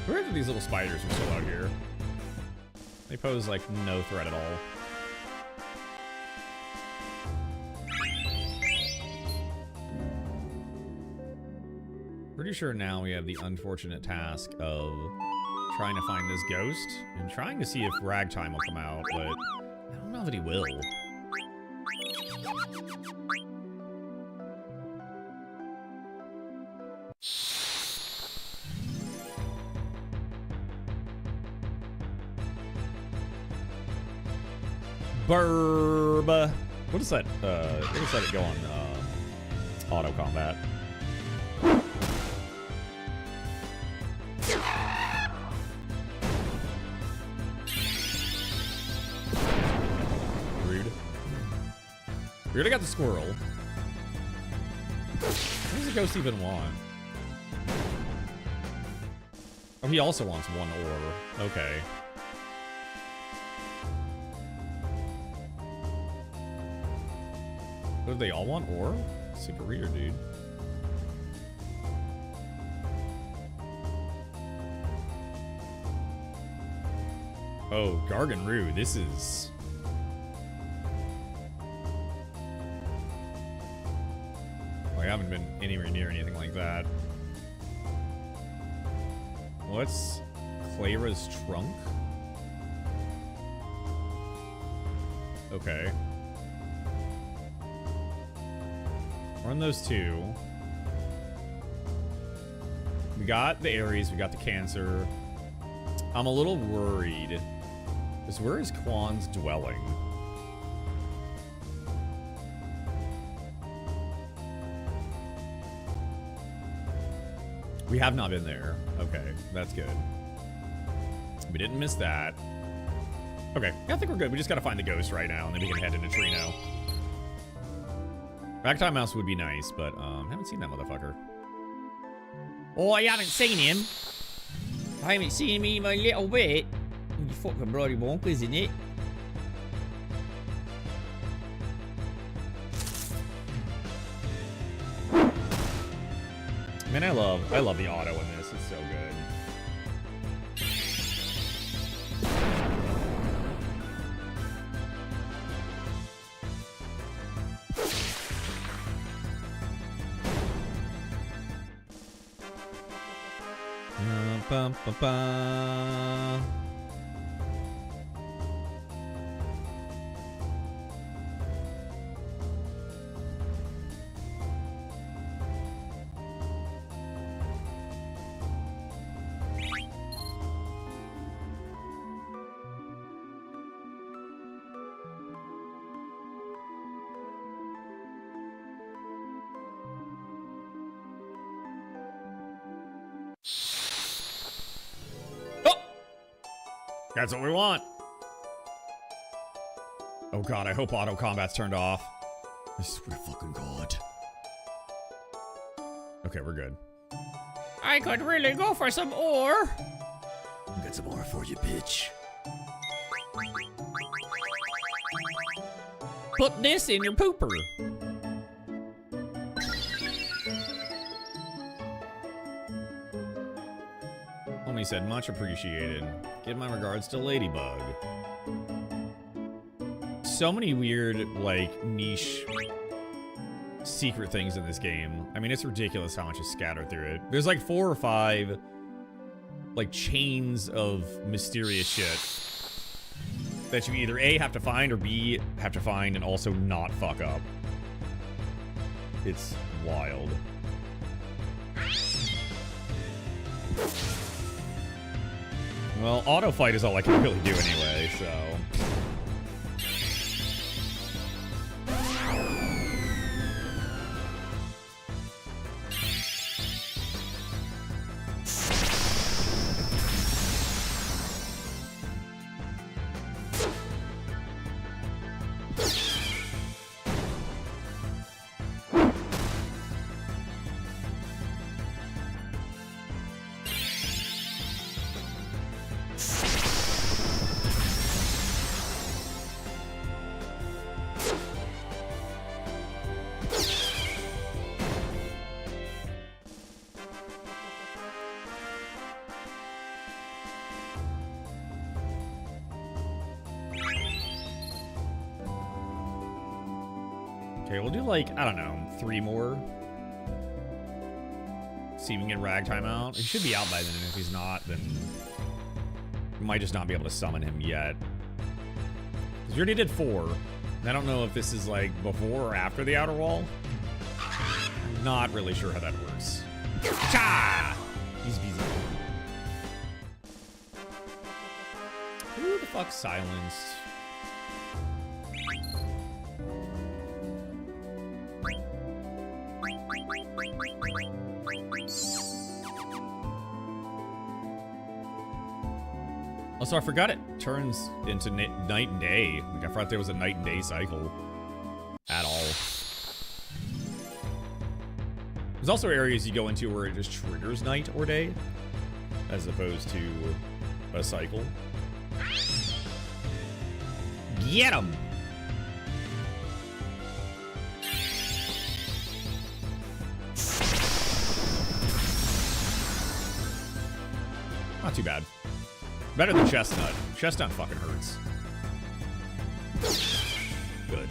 Where are these little spiders are still out here? They pose like no threat at all. Pretty sure now we have the unfortunate task of trying to find this ghost and trying to see if Ragtime will come out, but I don't know that he will. Burb. What is that? What does that go on auto combat? Rude. We already got the squirrel. What does the ghost even want? Oh, he also wants one ore. Okay. What, do they all want ore? Super weird, dude. Oh, Garganroo, this is... Oh, I haven't been anywhere near anything like that. What's Clara's trunk? Okay. Run those two. We got the Aries, we got the Cancer. I'm a little worried. Because where is Quan's dwelling? We have not been there. Okay, that's good. We didn't miss that. Okay, yeah, I think we're good. We just gotta find the ghost right now, and then we can head into Trino. Ragtime Mouse would be nice, but haven't seen that motherfucker. Oh, I haven't seen him. I haven't seen him even a little bit. You fucking bloody bonkers, isn't it? Man, I love the auto in this. It's so good. Bum, bum, bum. That's what we want. Oh god, I hope auto combat's turned off. I swear to fucking god. Okay, we're good. I could really go for some ore. I'll get some ore for you, bitch. Put this in your pooper. Homie said, much appreciated. Give my regards to Ladybug. So many weird, like, niche secret things in this game. I mean, it's ridiculous how much is scattered through it. There's like 4 or 5, like, chains of mysterious shit that you either A, have to find, or B, have to find and also not fuck up. It's wild. Well, auto fight is all I can really do anyway, so. Okay, we'll do like, I don't know, 3 more. See if we can get Ragtime out. He should be out by then, and if he's not, then we might just not be able to summon him yet. Because we already did 4. And I don't know if this is like before or after the outer wall. I'm not really sure how that works. Cha! He's busy. Who the fuck silenced? Also, I forgot it turns into night and day. Like, I forgot there was a night and day cycle at all. There's also areas you go into where it just triggers night or day, as opposed to a cycle. Get him! Not too bad. Better than Chestnut. Chestnut fucking hurts. Good.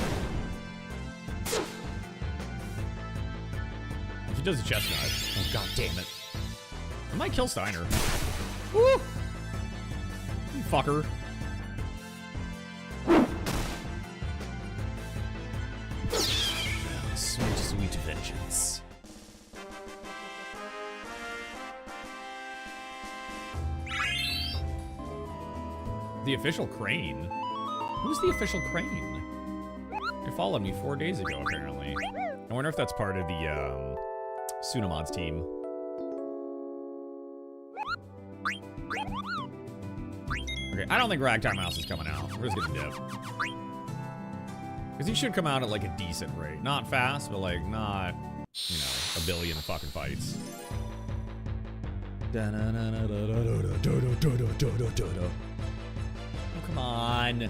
If he does a Chestnut. Oh, god damn it. I might kill Steiner. Woo! You fucker. Sweet, sweet vengeance. The official crane? Who's the official crane? They followed me 4 days ago, apparently. I wonder if that's part of the, Sunamod's team. Okay, I don't think Ragtime Mouse is coming out. We're just gonna dip. Because he should come out at, like, a decent rate. Not fast, but, like, not, you know, a billion fucking fights. Oh, come on.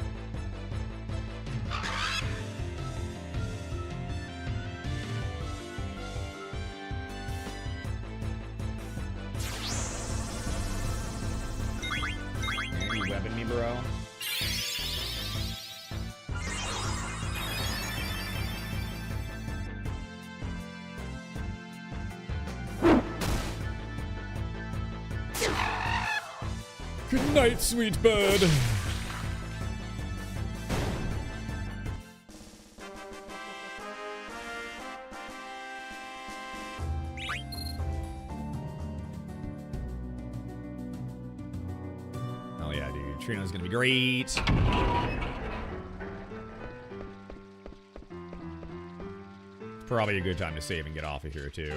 You webbing me, bro? Good night, sweet bird. Oh yeah, dude. Trino's gonna be great. Probably a good time to save and get off of here too.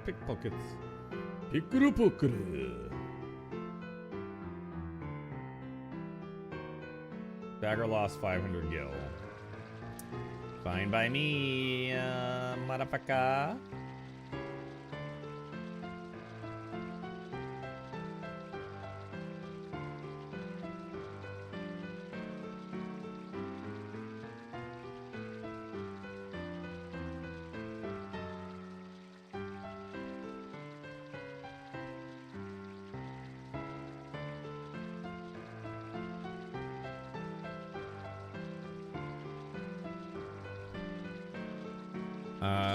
Pickpockets. Pickle-pockle. Dagger lost 500 gil. Fine by me, motherfucker.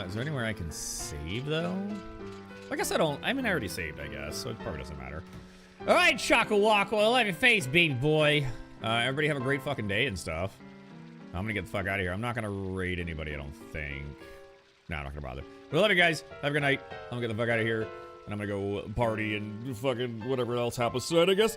Is there anywhere I can save, though? I guess I don't. I mean, I already saved, I guess, so it probably doesn't matter. All right, Shaka Waka, I love your face, baby boy. Everybody have a great fucking day and stuff. I'm gonna get the fuck out of here. I'm not gonna raid anybody, I don't think. No, I'm not gonna bother. But I love you guys. Have a good night. I'm gonna get the fuck out of here, and I'm gonna go party and fucking whatever else happens tonight, I guess.